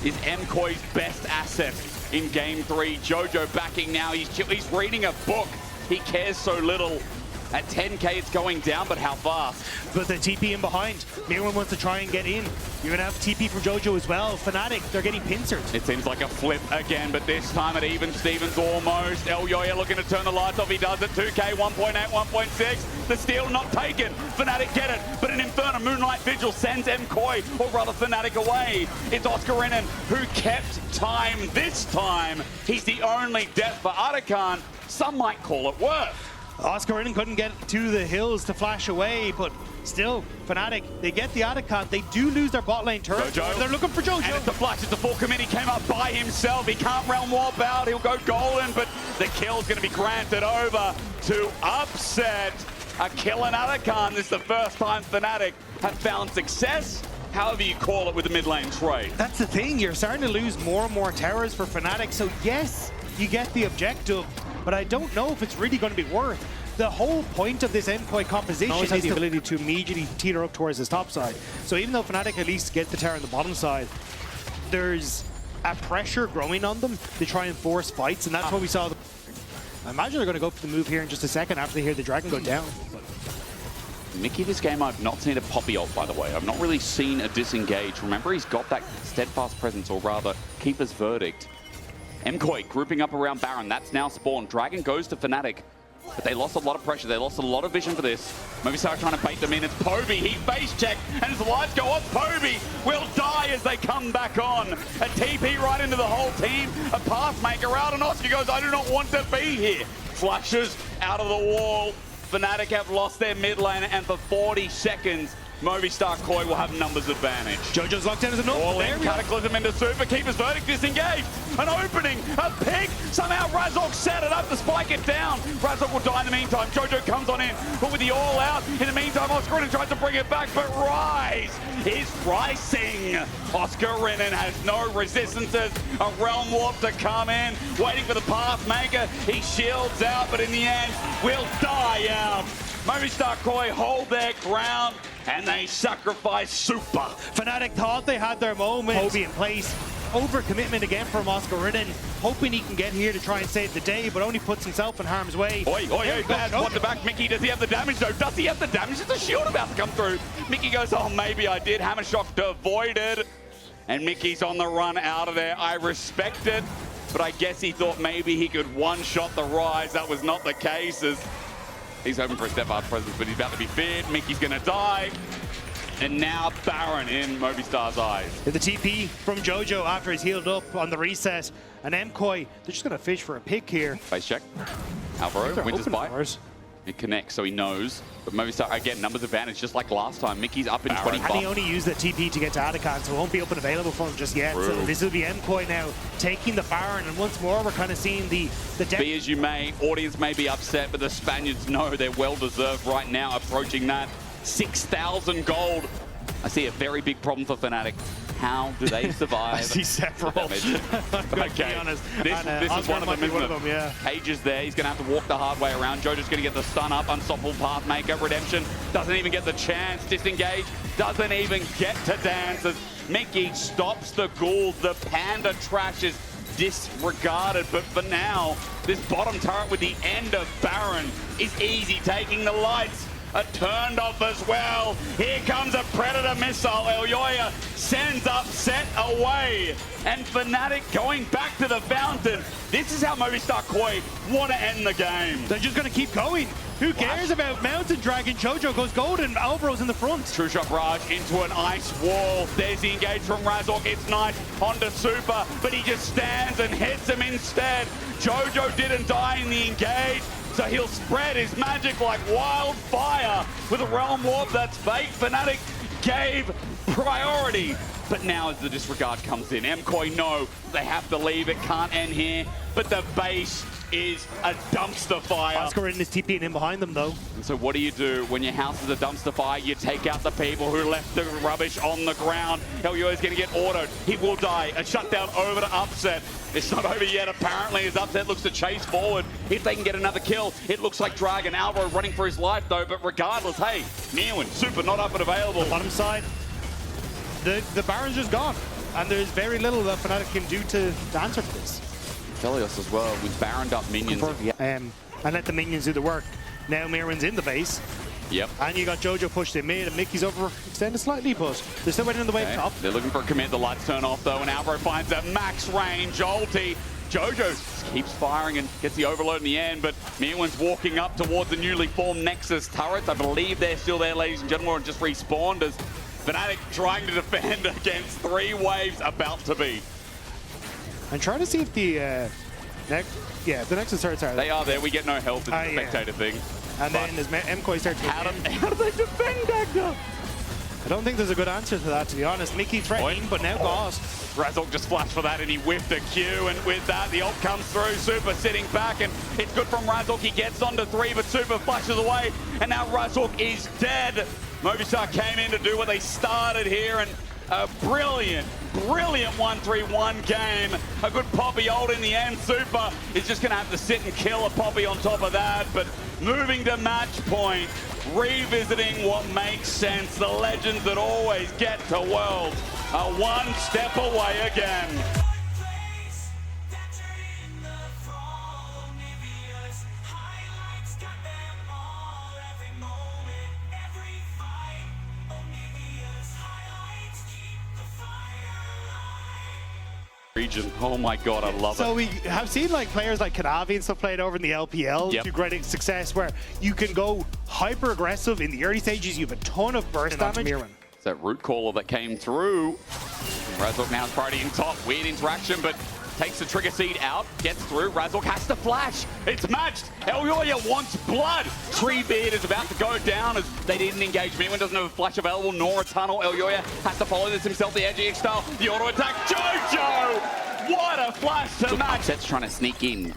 is MKOI's best asset in Game 3. Jojo backing now. He's reading a book. He cares so little. At 10k, it's going down, but how fast? But the TP in behind. Mirwin wants to try and get in. You're going to have TP from Jojo as well. Fnatic, they're getting pincered. It seems like a flip again, but this time at even Stevens almost. Elyoya looking to turn the lights off. He does it. 2k, 1.8, 1.6. The steal not taken. Fnatic get it, but an Inferno Moonlight Vigil sends MKOI, or rather Fnatic, away. It's Oscar Renan who kept time this time. He's the only death for Atakan. Some might call it worth. Oscar Renan couldn't get to the hills to flash away, but still, Fnatic, they get the Atakan. They do lose their bot lane turret. Jojo. They're looking for Jojo. And it's the flash. It's the full committee. Came up by himself. He can't realm warp out. He'll go golden, but the kill's going to be granted over to Upset. A kill in Atakan. This is the first time Fnatic have found success, however you call it, with the mid lane trade. That's the thing. You're starting to lose more and more towers for Fnatic, so yes, you get the objective, but I don't know if it's really going to be worth. The whole point of this MKOI composition is the ability to immediately teeter up towards his top side. So even though Fnatic at least get the tower on the bottom side, there's a pressure growing on them to try and force fights, and that's what we saw. I imagine they're going to go for the move here in just a second after they hear the Dragon go down. Mickey, this game, I've not seen a poppy ult, by the way. I've not really seen a disengage. Remember, he's got that steadfast presence, or rather, Keeper's Verdict. MKOI grouping up around Baron. That's now spawned. Dragon goes to Fnatic. But they lost a lot of pressure. They lost a lot of vision for this. Movistar trying to bait them in. It's Poby. He face checked, and his lights go off. Poby will die as they come back on. A TP right into the whole team. A pass maker out, and Oscar goes, I do not want to be here. Flushes out of the wall. Fnatic have lost their mid lane, and for 40 seconds, Movistar Koi will have numbers advantage. Jojo's locked down as a null. All in, Cataclysm into Super, Keeper's Verdict disengaged. An opening, a pick. Somehow Razork set it up to spike it down. Razork will die in the meantime. Jojo comes on in, but with the all out. In the meantime, Oscar Rinnan tries to bring it back, but Rise is rising. Oscar Rinnan has no resistances. A Realm Warp to come in, waiting for the path maker. He shields out, but in the end, will die out. Movistar Koi hold their ground, and they sacrifice Super. Fnatic thought they had their moment. Poby in place. Overcommitment again from Oscar Rinnan, hoping he can get here to try and save the day, but only puts himself in harm's way. Oi, bad spot to back. Mickey, does he have the damage though? Does he have the damage? There's a shield about to come through. Mickey goes, oh, maybe I did. Hammer Shock avoided. And Mickey's on the run out of there. I respect it, but I guess he thought maybe he could one-shot the Rise. That was not the case, as he's hoping for a step-up presence, but he's about to be feared. Mickey's gonna die. And now Baron in Movistar's eyes. The TP from Jojo after he's healed up on the reset. And MKOI, they're just going to fish for a pick here. Face check. Alvaro wins his bite. It connects, so he knows. But Movistar, again, numbers advantage, just like last time. Mickey's up in 25. And he only used that TP to get to Adakan, so it won't be up and available for him just yet. True. So this will be MKOI now taking the Baron. And once more, we're kind of seeing the Be as you may, audience may be upset, but the Spaniards know they're well-deserved right now, approaching that 6,000 gold. I see a very big problem for Fnatic. How do they survive? I see several. Okay, honest. this is one of them, isn't it? Yeah. Cage is there. He's going to have to walk the hard way around. Jojo's going to get the stun up. Unstoppable Pathmaker. Redemption doesn't even get the chance. Disengage doesn't even get to dance as Mickey stops the Ghouls. The Panda trash is disregarded, but for now, this bottom turret with the end of Baron is easy, taking the lights. Turned off as well. Here comes a Predator missile. Elyoya sends up, set away. And Fnatic going back to the fountain. This is how Movistar Koi want to end the game. They're just going to keep going. Who cares about Mountain Dragon? Jojo goes golden. Alvaro's in the front. True Shot Barrage into an ice wall. There's the engage from Razork. It's nice onto Super, but he just stands and hits him instead. Jojo didn't die in the engage, so he'll spread his magic like wildfire with a Realm Warp that's fake. Fnatic gave priority, but now as the disregard comes in, MKOI know they have to leave. It can't end here, but the base is a dumpster fire. Oscar Rinnan is TPing in behind them though. And so what do? When your house is a dumpster fire, you take out the people who left the rubbish on the ground. Elyoya is going to get autoed. He will die. A shutdown over to Upset. It's not over yet. Apparently, as Upset looks to chase forward. If they can get another kill, it looks like Dragon. Alvaro running for his life though, but regardless, hey, Neowin, Super not up and available. Bottom side, the Baron's just gone. And there's very little that Fnatic can do to answer for this. Felios as well with Baroned up minions. And let the minions do the work. Now Mirren's in the base. Yep. And you got Jojo pushed in mid, and Mickey's overextended slightly, but they're still waiting on the wave top. They're looking for a commit. The lights turn off though, and Alvaro finds a max range ulti. Jojo keeps firing and gets the overload in the end, but Mirren's walking up towards the newly formed Nexus turrets. I believe they're still there, ladies and gentlemen, and just respawned as Fnatic trying to defend against 3 waves about to be. And trying to see if the the Nexus turrets are there. They are there. We get no help in the spectator thing. And then as MKOI starts to how do they defend Dagda? I don't think there's a good answer to that, to be honest. Mickey threatening, but now Ghost. Razork just flashed for that and he whiffed a Q, and with that the ult comes through. Super sitting back and it's good from Razork. He gets onto 3, but Super flashes away and now Razork is dead. Movistar came in to do what they started here, and a brilliant 1-3-1 game. A good Poppy ult in the end. Super is just going to have to sit and kill a Poppy on top of that, but moving to match point, revisiting what makes sense. The legends that always get to Worlds are one step away again. region. Oh my god, I love it. So we have seen like players like Kanavi and stuff played over in the LPL to great success, where you can go hyper aggressive in the early stages. You have a ton of burst damage. It's that root caller that came through. Razork now is priority in top. Weird interaction, but takes the trigger seed out, gets through. Razork has to flash. It's matched. Elyoya wants blood. Treebeard is about to go down as they didn't engage. Meerwin doesn't have a flash available nor a tunnel. Elyoya has to follow this himself. The edgy style, the auto attack. Jojo! What a flash to match. Upset's trying to sneak in.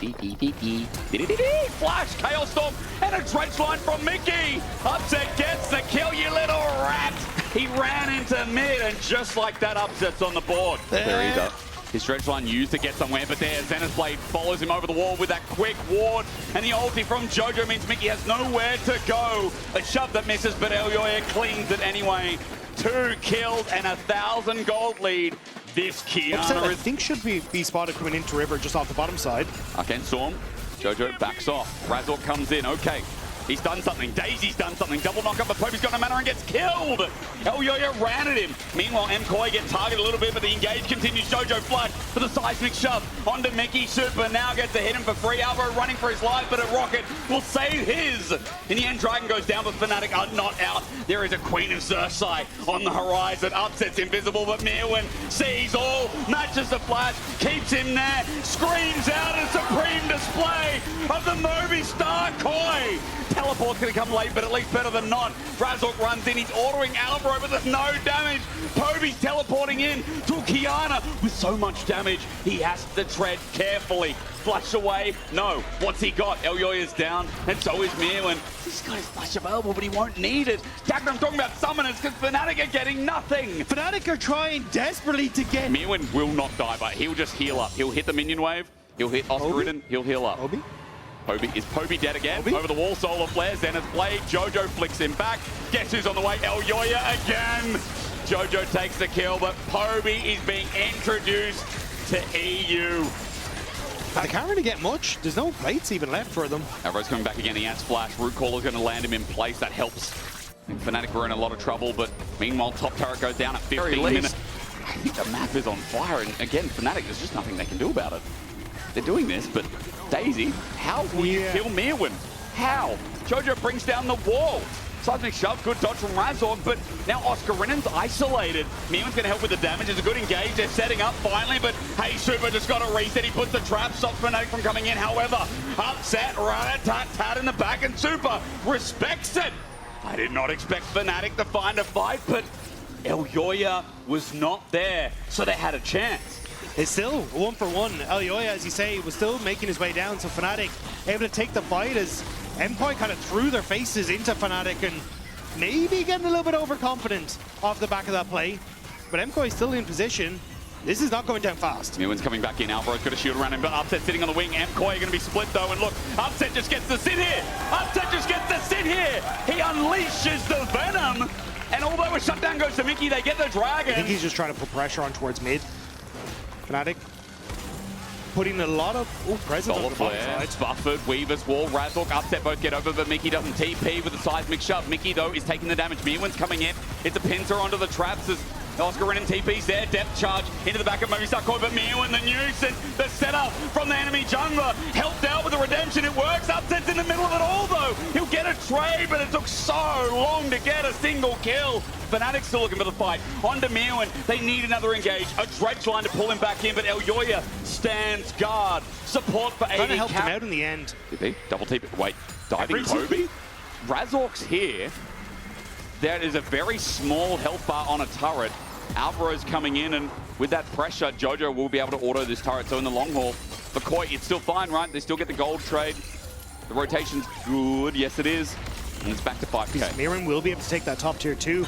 Flash, Chaos Storm, and a dredge line from Mickey. Upset gets the kill, you little rat. He ran into mid, and just like that, Upset's on the board. There he does. His dredge line used to get somewhere, but there, Zenith's Blade follows him over the wall with that quick ward, and the ulti from Jojo means Mickey has nowhere to go. A shove that misses, but Elyoya cleans it anyway. 2 kills and 1,000 gold lead. This Kiana I think should be spotted coming into River just off the bottom side. Arcane Storm, Jojo backs off. Razork comes in, okay. He's done something. Daisy's done something. Double knockup, but Poby's got no mana and gets killed. Elyoya ran at him. Meanwhile, MKOI gets targeted a little bit, but the engage continues. Jojo flush for the seismic shove onto Mickey. Super now gets to hit him for free. Alvaro running for his life, but a rocket will save his. In the end, Dragon goes down, but Fnatic are not out. There is a Queen of Xerxai on the horizon. Upset's invisible, but Meerwin sees all, matches the flash, keeps him there, screams out a supreme display of the Movistar Koi. Teleport's going to come late, but at least better than not. Razork runs in, he's ordering Alvaro, but there's no damage. Poby's teleporting in to Kiana with so much damage. He has to tread carefully. Flash away, no. What's he got? Elyoya's down, and so is Meerwin. He's got his flash available, but he won't need it. Jack, I'm talking about summoners, because Fnatic are getting nothing. Fnatic are trying desperately to get... Meerwin will not die, but he'll just heal up. He'll hit the minion wave, he'll hit Oscar, he'll heal up. Is Poby dead again? Over the wall, Solar Flare, Zenith's Blade, Jojo flicks him back. Guess who's on the way? Elyoya again. Jojo takes the kill, but Poby is being introduced to EU. They can't really get much. There's no plates even left for them. Alvaro's coming back again. He has flash. Root Caller's going to land him in place. That helps. I think Fnatic were in a lot of trouble, but meanwhile, top turret goes down at 15 minutes. I think the map is on fire, and again, Fnatic, there's just nothing they can do about it. They're doing this, but Daisy, how will you kill Meerwin? How? Jojo brings down the wall. Seismic shove, good dodge from Razork, but now Oscarinen's isolated. Meerwin's going to help with the damage. It's a good engage. They're setting up finally, but hey, Super just got a reset. He puts the trap, stops Fnatic from coming in. However, Upset, rat-tat-tat in the back, and Super respects it. I did not expect Fnatic to find a fight, but Elyoya was not there, so they had a chance. It's still 1-for-1. Elyoya, as you say, was still making his way down, so Fnatic able to take the fight as MKOI kind of threw their faces into Fnatic and maybe getting a little bit overconfident off the back of that play. But MKOI still in position. This is not going down fast. Meerwin's coming back in. Alvaro's got a shield around him, but Upset sitting on the wing. MKOI going to be split though, and look, Upset just gets to sit here. Upset just gets to sit here. He unleashes the venom, and although a shutdown goes to Mickey, they get the dragon. I think he's just trying to put pressure on towards mid. Fnatic putting a lot of presence on the bottom side. It's buffered, Weaver's wall, Razork, Upset both get over, but Mickey doesn't TP with the seismic shove. Mickey, though, is taking the damage. Meerwin's coming in. It's a pincer onto the traps as Oscarin and TP's there. Depth charge into the back of Movistar Koi, but Meerwin, the nuisance, the setup from the enemy jungler, helped out with the redemption. It works. Upset's in the middle of it all, though. He'll get a trade, but it took so long to get a single kill. Fnatic still looking for the fight. Onto Meerwin. They need another engage. A dredge line to pull him back in, but Elyoya stands guard. Support for AD. Trying to help him out in the end. TP, double TP. Wait, diving Poby? Razork's here. There is a very small health bar on a turret. Alvaro's coming in, and with that pressure, Jojo will be able to auto this turret. So in the long haul, for Koi, it's still fine, right? They still get the gold trade. The rotation's good. Yes, it is. And it's back to 5k. Meerwin will be able to take that top tier 2.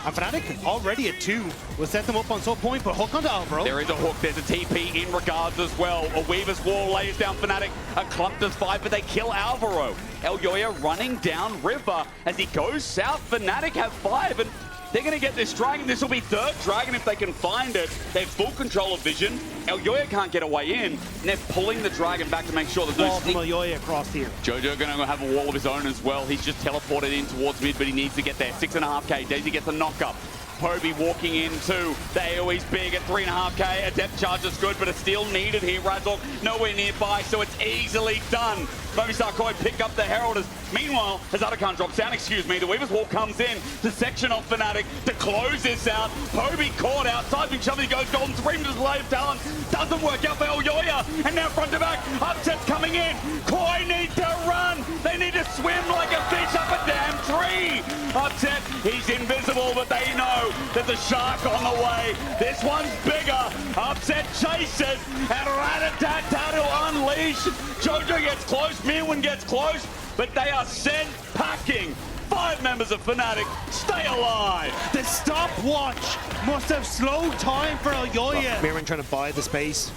And Fnatic already at 2 will set them up on some point, but hook onto Alvaro. There is a hook, there's a TP in regards as well. A Weaver's wall lays down Fnatic. A clump does 5, but they kill Alvaro. Elyoya running down river as he goes south. Fnatic have 5, and they're going to get this dragon. This will be 3rd dragon if they can find it. They have full control of vision. Elyoya can't get away in, and they're pulling the dragon back to make sure there's no sneak. From Elyoya across here. Jojo going to have a wall of his own as well. He's just teleported in towards mid, but he needs to get there. 6.5k. Daisy gets a knock up. Poby walking into the AoE's big at 3.5k. A depth charge is good, but it's still needed here. Razork nowhere nearby, so it's easily done. Movistar MKOI pick up the Heralders. Meanwhile, as Atakan drops down, the Weaver's Wall comes in to section off Fnatic to close this out. Poby caught out, seismic shove, he goes golden, Supreme display of talent. Doesn't work out for Elyoya, and now front to back, Upset's coming in. Koi need to run, they need to swim like a fish up a damn tree. Upset, he's invisible, but they know there's a shark on the way. This one's bigger. Upset chases, and Rat-a-tat-tat to unleash. Jojo gets close, Mirwin gets close, but they are sent packing. 5 members of Fnatic stay alive. The stopwatch must have slowed time for Elyoya. Mirwin trying to buy the space.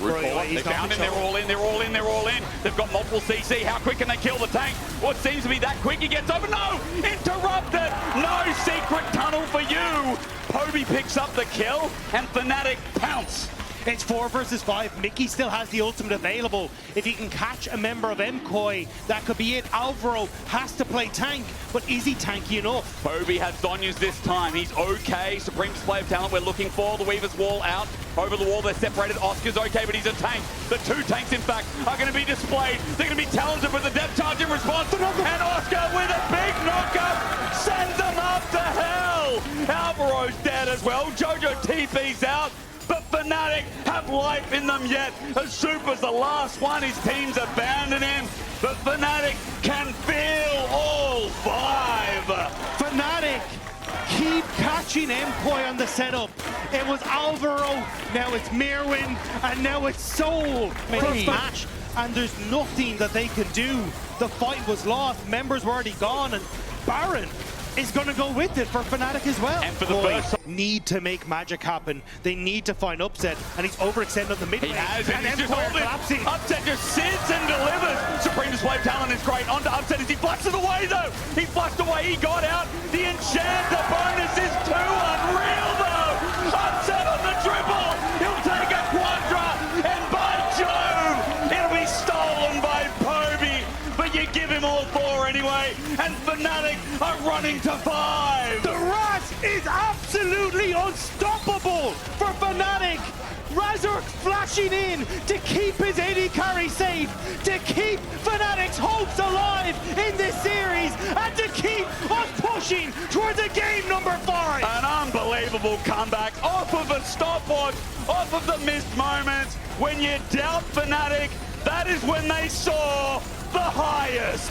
They found him, they're all in, they're all in, they're all in. They've got multiple CC. How quick can they kill the tank? What seems to be that quick? He gets over. No! Interrupted! No secret tunnel for you! Poby picks up the kill, and Fnatic pounce. It's 4 versus 5. Mickey still has the ultimate available. If he can catch a member of MKOI, that could be it. Alvaro has to play tank, but is he tanky enough? Poby has Zhonya's this time. He's okay. Supreme display of talent we're looking for. The Weaver's Wall out. Over the wall, they're separated. Oscar's okay, but he's a tank. The 2 tanks, in fact, are going to be displayed. They're going to be talented with the depth charge in response. And Oscar with a big knockup sends them up to hell. Alvaro's dead as well. Jojo TP's out. But Fnatic have life in them yet. As Super's the last one, his team's abandoned him. But Fnatic can feel all 5. Fnatic keep catching MKOI on the setup. It was Alvaro, now it's Mirwin, and now it's Soul. First match, and there's nothing that they can do. The fight was lost, members were already gone, and Baron is going to go with it for Fnatic as well. And for the first need to make magic happen. They need to find Upset, and he's overextended on the mid lane. He has, and he's just MKOI collapsing. Upset just sits and delivers. Supreme display of talent is great. Onto Upset as he flushes away, though. He flushed away, he got out. The enchanter bonus is too unreal, though. Upset on the dribble. He'll take a quadra, and by Jove, it'll be stolen by Poby. But you give him all 4 anyway, and Fnatic are running to 5. The Rat is absolutely unstoppable for Fnatic. Razork flashing in to keep his AD carry safe, to keep Fnatic's hopes alive in this series, and to keep us pushing towards a game number 5. An unbelievable comeback off of a stopwatch, off of the missed moments. When you doubt Fnatic, that is when they saw the highest.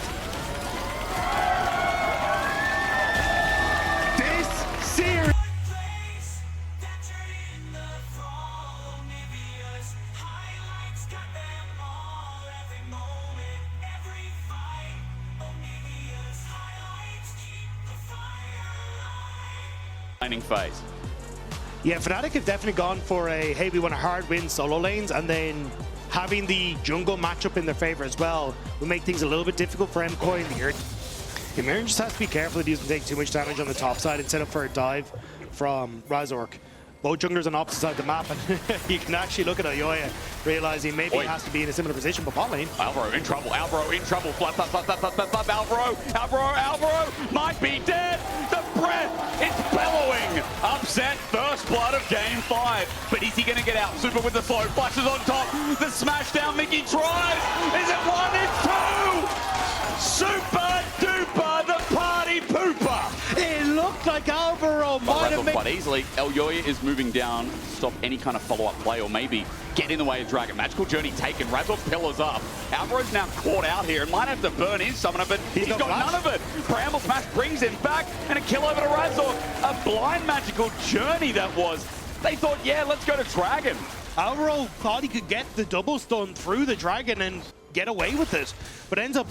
This series. Phase. Yeah, Fnatic have definitely gone for a, hey, we want a hard win solo lanes, and then having the jungle matchup in their favor as well will make things a little bit difficult for MKOI in the earth. Mirwin just has to be careful that he doesn't take too much damage on the top side and set up for a dive from Razork. Both junglers on opposite side of the map, and you can actually look at Elyoya, realizing maybe he has to be in a similar position, but bot lane. Alvaro in trouble, Alvaro in trouble. Flap, Alvaro might be dead. The breath is bellowing. Upset, first blood of game 5. But is he going to get out? Super with the slow, flashes on top. The smash down, Mickey tries. Is it 1? It's 2. Super duper, the party pooper. It looked like Alvaro might have made... Quite easily. Elyoya is moving down, stop any kind of follow-up play, or maybe get in the way of Dragon. Magical Journey taken, Razork pillars up. Alvaro's now caught out here and might have to burn his summoner, but he's got none of it. Bramble Smash brings him back, and a kill over to Razork. A blind Magical Journey that was. They thought, yeah, let's go to Dragon. Alvaro thought he could get the double stun through the Dragon and get away with it, but ends up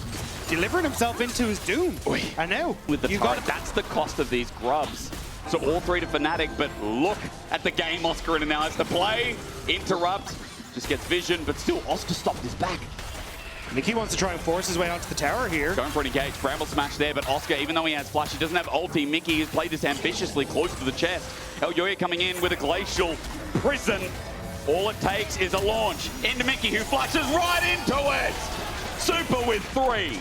delivering himself into his doom. And now, with the turret, that's the cost of these grubs. So all 3 to Fnatic, but look at the game Oscar in now. As the play, interrupt, just gets vision, but still Oscar stopped his back. Mickey wants to try and force his way onto the tower here. Going for an engage, Bramble Smash there, but Oscar, even though he has flash, he doesn't have ulti. Mickey has played this ambitiously close to the chest. Elyoya coming in with a glacial prison. All it takes is a launch into Mickey, who flashes right into it. Super with 3.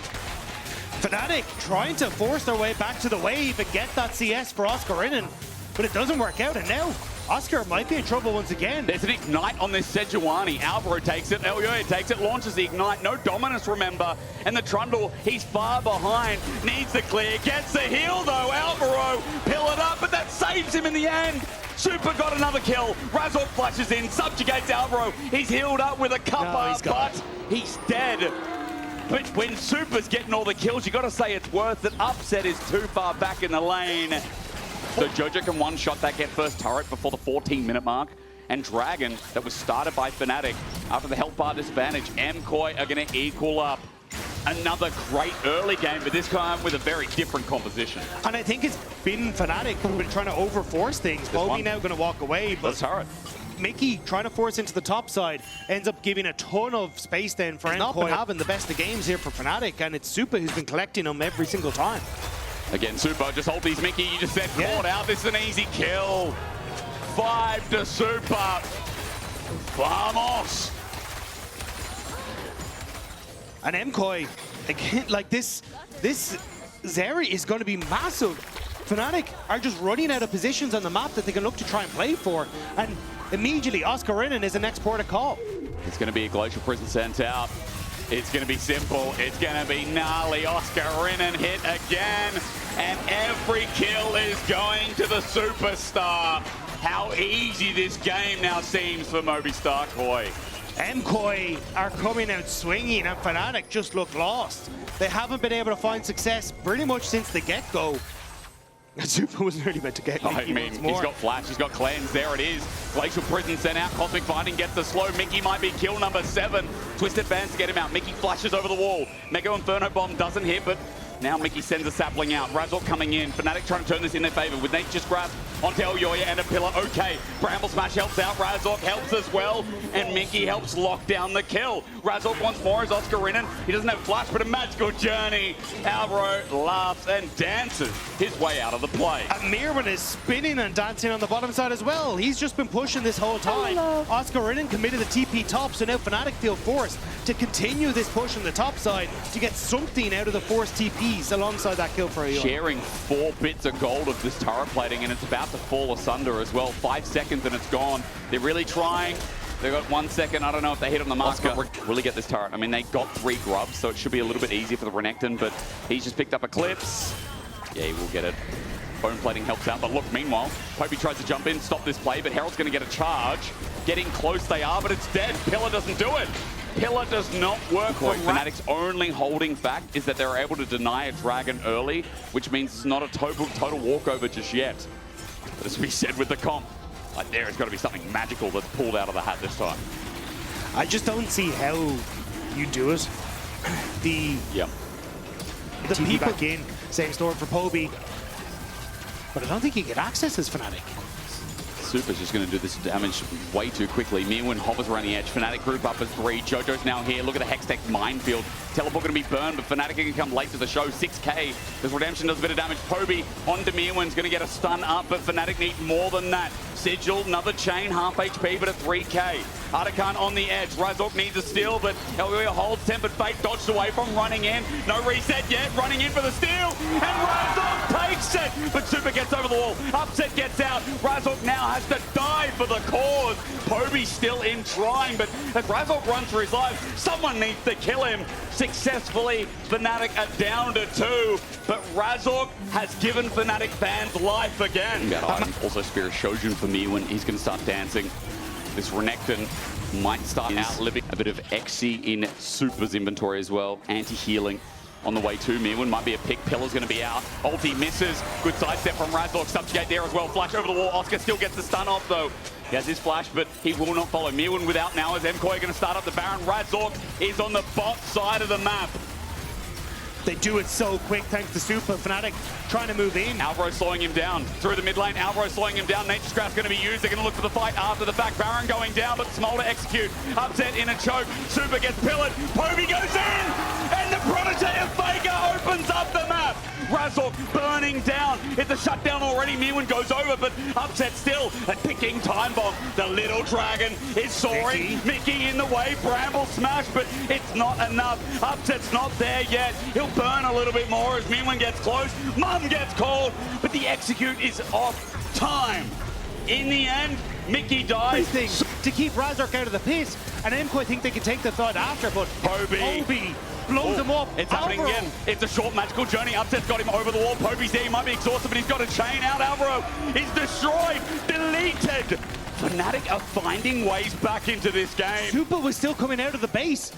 Fnatic trying to force their way back to the wave and get that CS for Oscar in, and but it doesn't work out. And now Oscar might be in trouble once again. There's an ignite on this Sejuani. Alvaro takes it, LEC takes it, launches the ignite. No dominance, remember. And the Trundle, he's far behind. Needs the clear, gets the heal though. Alvaro pill it up, but that saves him in the end. Super got another kill. Razork flashes in, subjugates Alvaro. He's healed up with a cuppa, but he's dead. But when Super's getting all the kills, you got to say it's worth it. Upset is too far back in the lane. So Jojo can one-shot that, get first turret before the 14-minute mark. And Dragon, that was started by Fnatic, after the health bar disadvantage, MKOI are going to equal up. Another great early game, but this time with a very different composition. And I think it's been Fnatic who've been trying to overforce things. Bobby now going to walk away, but turret. Mickey trying to force into the top side ends up giving a ton of space then for not been having the best of games here for Fnatic, and it's Super who's been collecting them every single time. Again, Super, just hold these, Mickey. You just said caught out. This is an easy kill. 5 to Super. Vamos. And MKOI, again, like this Zeri is going to be massive. Fnatic are just running out of positions on the map that they can look to try and play for. And immediately, Oscar Rinnan is the next port of call. It's going to be a Glacial Prison sent out. It's going to be simple. It's going to be gnarly. Oscar Rinnan hit again. And every kill is going to the superstar. How easy this game now seems for Movistar Koi. MKOI are coming out swinging, and Fnatic just look lost. They haven't been able to find success pretty much since the get-go. Super was nearly meant to get Mickey. I mean, he's got flash, he's got cleanse, there it is. Glacial Prison sent out, Cosmic Fighting gets the slow. Mickey might be kill number 7. Twisted Bands to get him out. Mickey flashes over the wall. Mega Inferno Bomb doesn't hit, but now Mickey sends a sapling out. Razork coming in. Fnatic trying to turn this in their favor with Nature's Grasp onto LEC and a pillar. Okay, Bramble Smash helps out. Razork helps as well. And Mickey helps lock down the kill. Razork wants more as Oscar Rinnan. He doesn't have flash, but a magical journey. Alvaro laughs and dances his way out of the play. And Mirwin is spinning and dancing on the bottom side as well. He's just been pushing this whole time. Oscar Rinnan committed the TP top, so now Fnatic feel forced to continue this push on the top side to get something out of the forced TPs alongside that kill for Aeon. Sharing 4 bits of gold of this turret plating, and it's about to fall asunder as well. 5 seconds and it's gone. They're really trying. They've got 1 second. I don't know if they hit on the mark, but really get this turret. I mean, they got 3 grubs, so it should be a little bit easier for the Renekton, but he's just picked up Eclipse. Yeah, he will get it. Bone plating helps out, but look, meanwhile, Popey tries to jump in, stop this play, but Herald's going to get a charge. Getting close they are, but it's dead. Pillar doesn't do it. Pillar does not work for Fnatic's only holding fact is that they're able to deny a dragon early, which means it's not a total walkover just yet. But as we said with the comp, like there has got to be something magical that's pulled out of the hat this time. I just don't see how you do it. The TP back in, same story for Popey. But I don't think he can access his Fnatic. Super's just going to do this damage way too quickly. Mirwin hovers around the edge. Fnatic group up as 3. Jojo's now here. Look at the Hextech minefield. Teleport going to be burned, but Fnatic can come late to the show. 6k. This Redemption does a bit of damage. Popey onto Mirwin's going to get a stun up, but Fnatic need more than that. Sigil, another chain, half HP, but at 3k. Artican on the edge. Razork needs a steal, but LEC holds Tempered Fate, dodged away from running in. No reset yet. Running in for the steal, and Razork takes it, but Super gets over the wall. Upset gets out. Razork now has to die for the cause. Popey still in trying, but as Razork runs for his life, someone needs to kill him. Successfully, Fnatic are down to 2, but Razork has given Fnatic fans life again. Also Spirit Shojin for me when he's going to start dancing. This Renekton might start outliving a bit of XC in Super's inventory as well. Anti-healing on the way to Mirwin. Might be a pick. Pillar's going to be out. Ulti misses. Good sidestep from Razork. Subjugate there as well. Flash over the wall. Oscar still gets the stun off though. He has his flash, but he will not follow. Mirwin without now as MKOI going to start up the Baron. Razork is on the bot side of the map. They do it so quick thanks to Super. Fnatic trying to move in. Alvaro slowing him down through the mid lane. Alvaro slowing him down. Nature's Grasp going to be used. They're going to look for the fight after the fact. Baron going down, but Smolder execute. Upset in a choke. Super gets pillared. Popey goes in, and the Protege of Vega opens up the map. Razork burning down. It's a shutdown already. Mirwin goes over, but Upset still a ticking time bomb. The little dragon is soaring. Mickey in the way. Bramble smash, but it's not enough. Upset's not there yet. He'll burn a little bit more as Mirwin gets close. Mum gets called, but the execute is off time. In the end, Mickey dies. To keep Razork out of the pit, and MKOI think they can take the thought after, but Poby blows him up. It's happening again. It's a short magical journey. Upset's got him over the wall. Poby's there. He might be exhausted, but he's got a chain out. Alvaro is destroyed, deleted. Fnatic are finding ways back into this game. Super was still coming out of the base.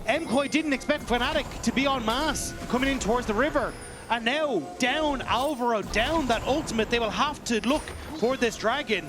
MKOI didn't expect Fnatic to be en masse coming in towards the river. And now, down Alvaro, down that ultimate, they will have to look for this dragon.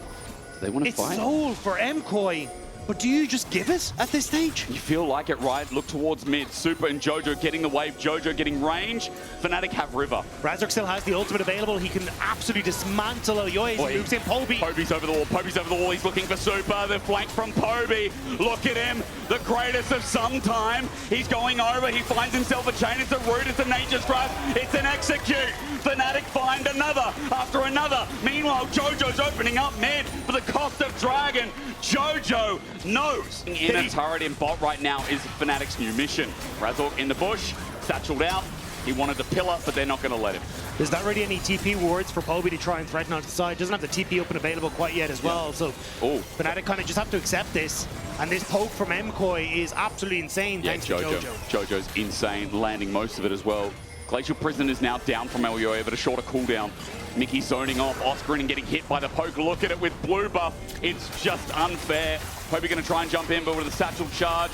They want to It's fight. sold for MKOI, but do you just give it at this stage? You feel like it, right? Look towards mid. Super and Jojo getting the wave. Jojo getting range. Fnatic have river. Razork still has the ultimate available. He can absolutely dismantle Elyoy as he moves in. Poby's over the wall. Poby's over the wall. He's looking for Super. They're flanked from Poby. Look at him. The greatest of some time. He's going over. He finds himself a chain. It's a root. It's a nature's trap. It's an execute. Fnatic find another after another. Meanwhile, Jojo's opening up mid for the cost of Dragon. Jojo knows. In a turret in bot right now is Fnatic's new mission. Razork in the bush, satcheled out. He wanted to pillar, but they're not going to let him. There's not really any TP wards for Poby to try and threaten onto the side. Doesn't have the TP open available quite yet as well. So Fnatic kind of just have to accept this. And this poke from MKOI is absolutely insane thanks to Jojo. Jojo's insane, landing most of it as well. Glacial Prison is now down from Elyoy, but a shorter cooldown. Mickey zoning off, Oscarin and getting hit by the poke. Look at it with blue buff. It's just unfair. Poby going to try and jump in, but with a satchel charge,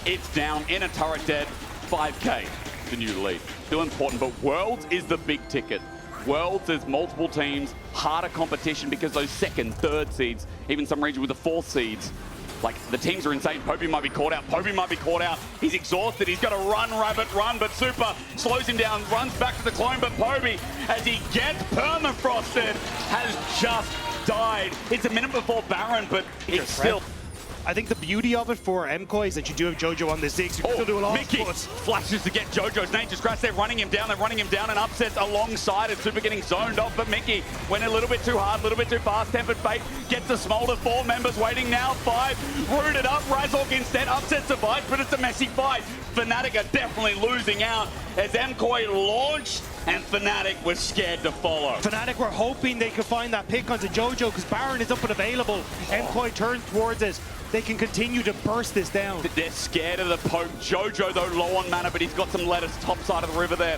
it's down. In a turret dead. 5k, the new lead. Still important, but Worlds is the big ticket. Worlds, there's multiple teams, harder competition because those second, third seeds, even some region with the fourth seeds, like, the teams are insane. Poby might be caught out. Poby might be caught out. He's exhausted. He's got to run, Rabbit, run. But Super slows him down, runs back to the clone. But Poby, as he gets permafrosted, has just died. It's a minute before Baron, but it's still... I think the beauty of it for MKOI is that you do have Jojo on the 6. You can still do a lot. Mickey flashes to get Jojo's nature's grass. They're running him down, and Upsets alongside it. Super getting zoned off, but Mickey went a little bit too hard, a little bit too fast. Tempered Fate gets the smolder. 4 members waiting now. 5 rooted up. Razork instead. Upset survives, but it's a messy fight. Fnatic are definitely losing out as MKOI launched, and Fnatic was scared to follow. Fnatic were hoping they could find that pick onto Jojo because Baron is up and available. MKOI turns towards it. They can continue to burst this down. They're scared of the poke. Jojo, though, low on mana, but he's got some lettuce top side of the river there.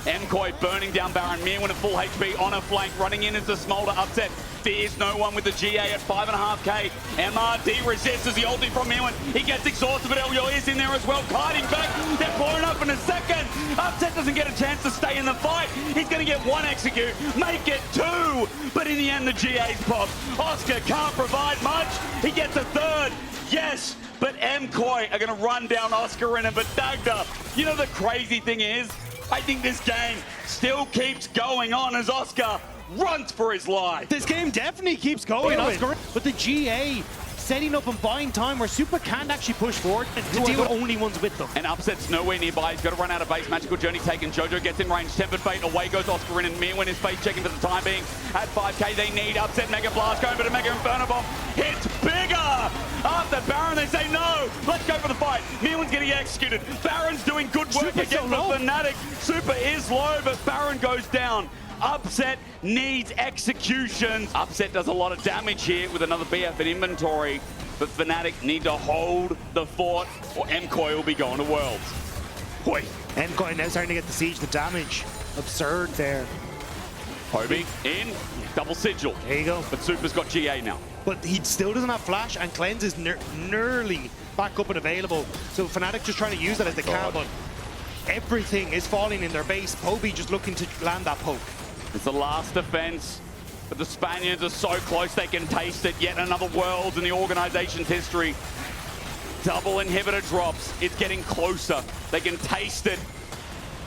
MKOI burning down Baron. Mirwin at full HP on a flank, running in as the smolder. Upset fears no one with the GA at 5.5k. MRD resists as the ulti from Mirwin. He gets exhausted, but Elyoy is in there as well, kiting back. They're pouring up in a second. Upset doesn't get a chance to stay in the fight. He's going to get 1 execute, make it 2. But in the end, the GA's popped. Oscar can't provide much. He gets a 3rd. Yes, but MKOI are going to run down Oscarin and Dagda. You know the crazy thing is, I think this game still keeps going on as Oscar runs for his life. This game definitely keeps going, Oscar. But the GA setting up and buying time where Super can't actually push forward and to deal with only ones with them. And Upset's nowhere nearby. He's got to run out of base. Magical Journey taken. Jojo gets in range. Tempered Fate. Away goes Oscarin, and Mirwin is face checking for the time being. At 5k, they need Upset. Mega Blast going for the Mega Inferno Bomb. Hits bigger! After Baron, they say no. Let's go for the fight. Mirwin's getting executed. Baron's doing good work Super's again for Fnatic. Super is low, but Baron goes down. Upset needs executions. Upset does a lot of damage here with another BF in inventory, but Fnatic need to hold the fort or MKOI will be going to Worlds. Boy. MKOI now starting to get the siege, the damage. Absurd there. Poby in, double sigil. There you go. But Super's got GA now. But he still doesn't have flash, and Cleanse is nearly back up and available. So Fnatic just trying to use that as they can, but everything is falling in their base. Poby just looking to land that poke. It's the last defense, but the Spaniards are so close they can taste it. Yet another Worlds in the organization's history. Double inhibitor drops. It's getting closer. They can taste it.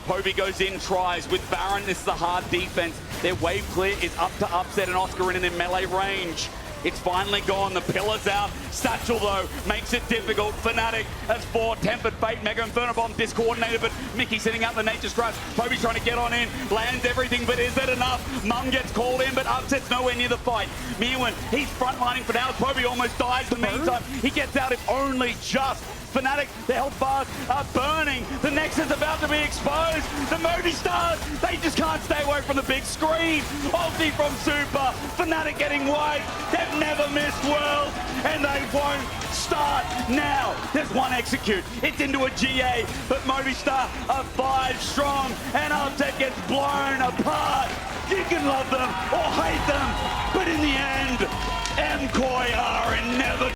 Poby goes in, tries. With Baron, this is the hard defense. Their wave clear is up to Upset and Oscarin in their melee range. It's finally gone. The pillar's out. Satchel, though, makes it difficult. Fnatic has 4. Tempered Fate, Mega Inferno Bomb discoordinated, but Mickey sitting out the Nature's Grasp. Poby's trying to get on in. Lands everything, but is it enough? Mum gets called in, but Upset's nowhere near the fight. Mirwin, he's frontlining for now. Poby almost dies in the meantime. He gets out if only just. Fnatic, their health bars are burning. The Nexus about to be exposed. The Movistar, they just can't stay away from the big screen. Ulti from Super. Fnatic getting wiped. They've never missed Worlds, and they won't start now. There's one execute. It's into a GA, but Movistar are 5 strong, and Upset gets blown apart. You can love them or hate them, but in the end, MKOI are in never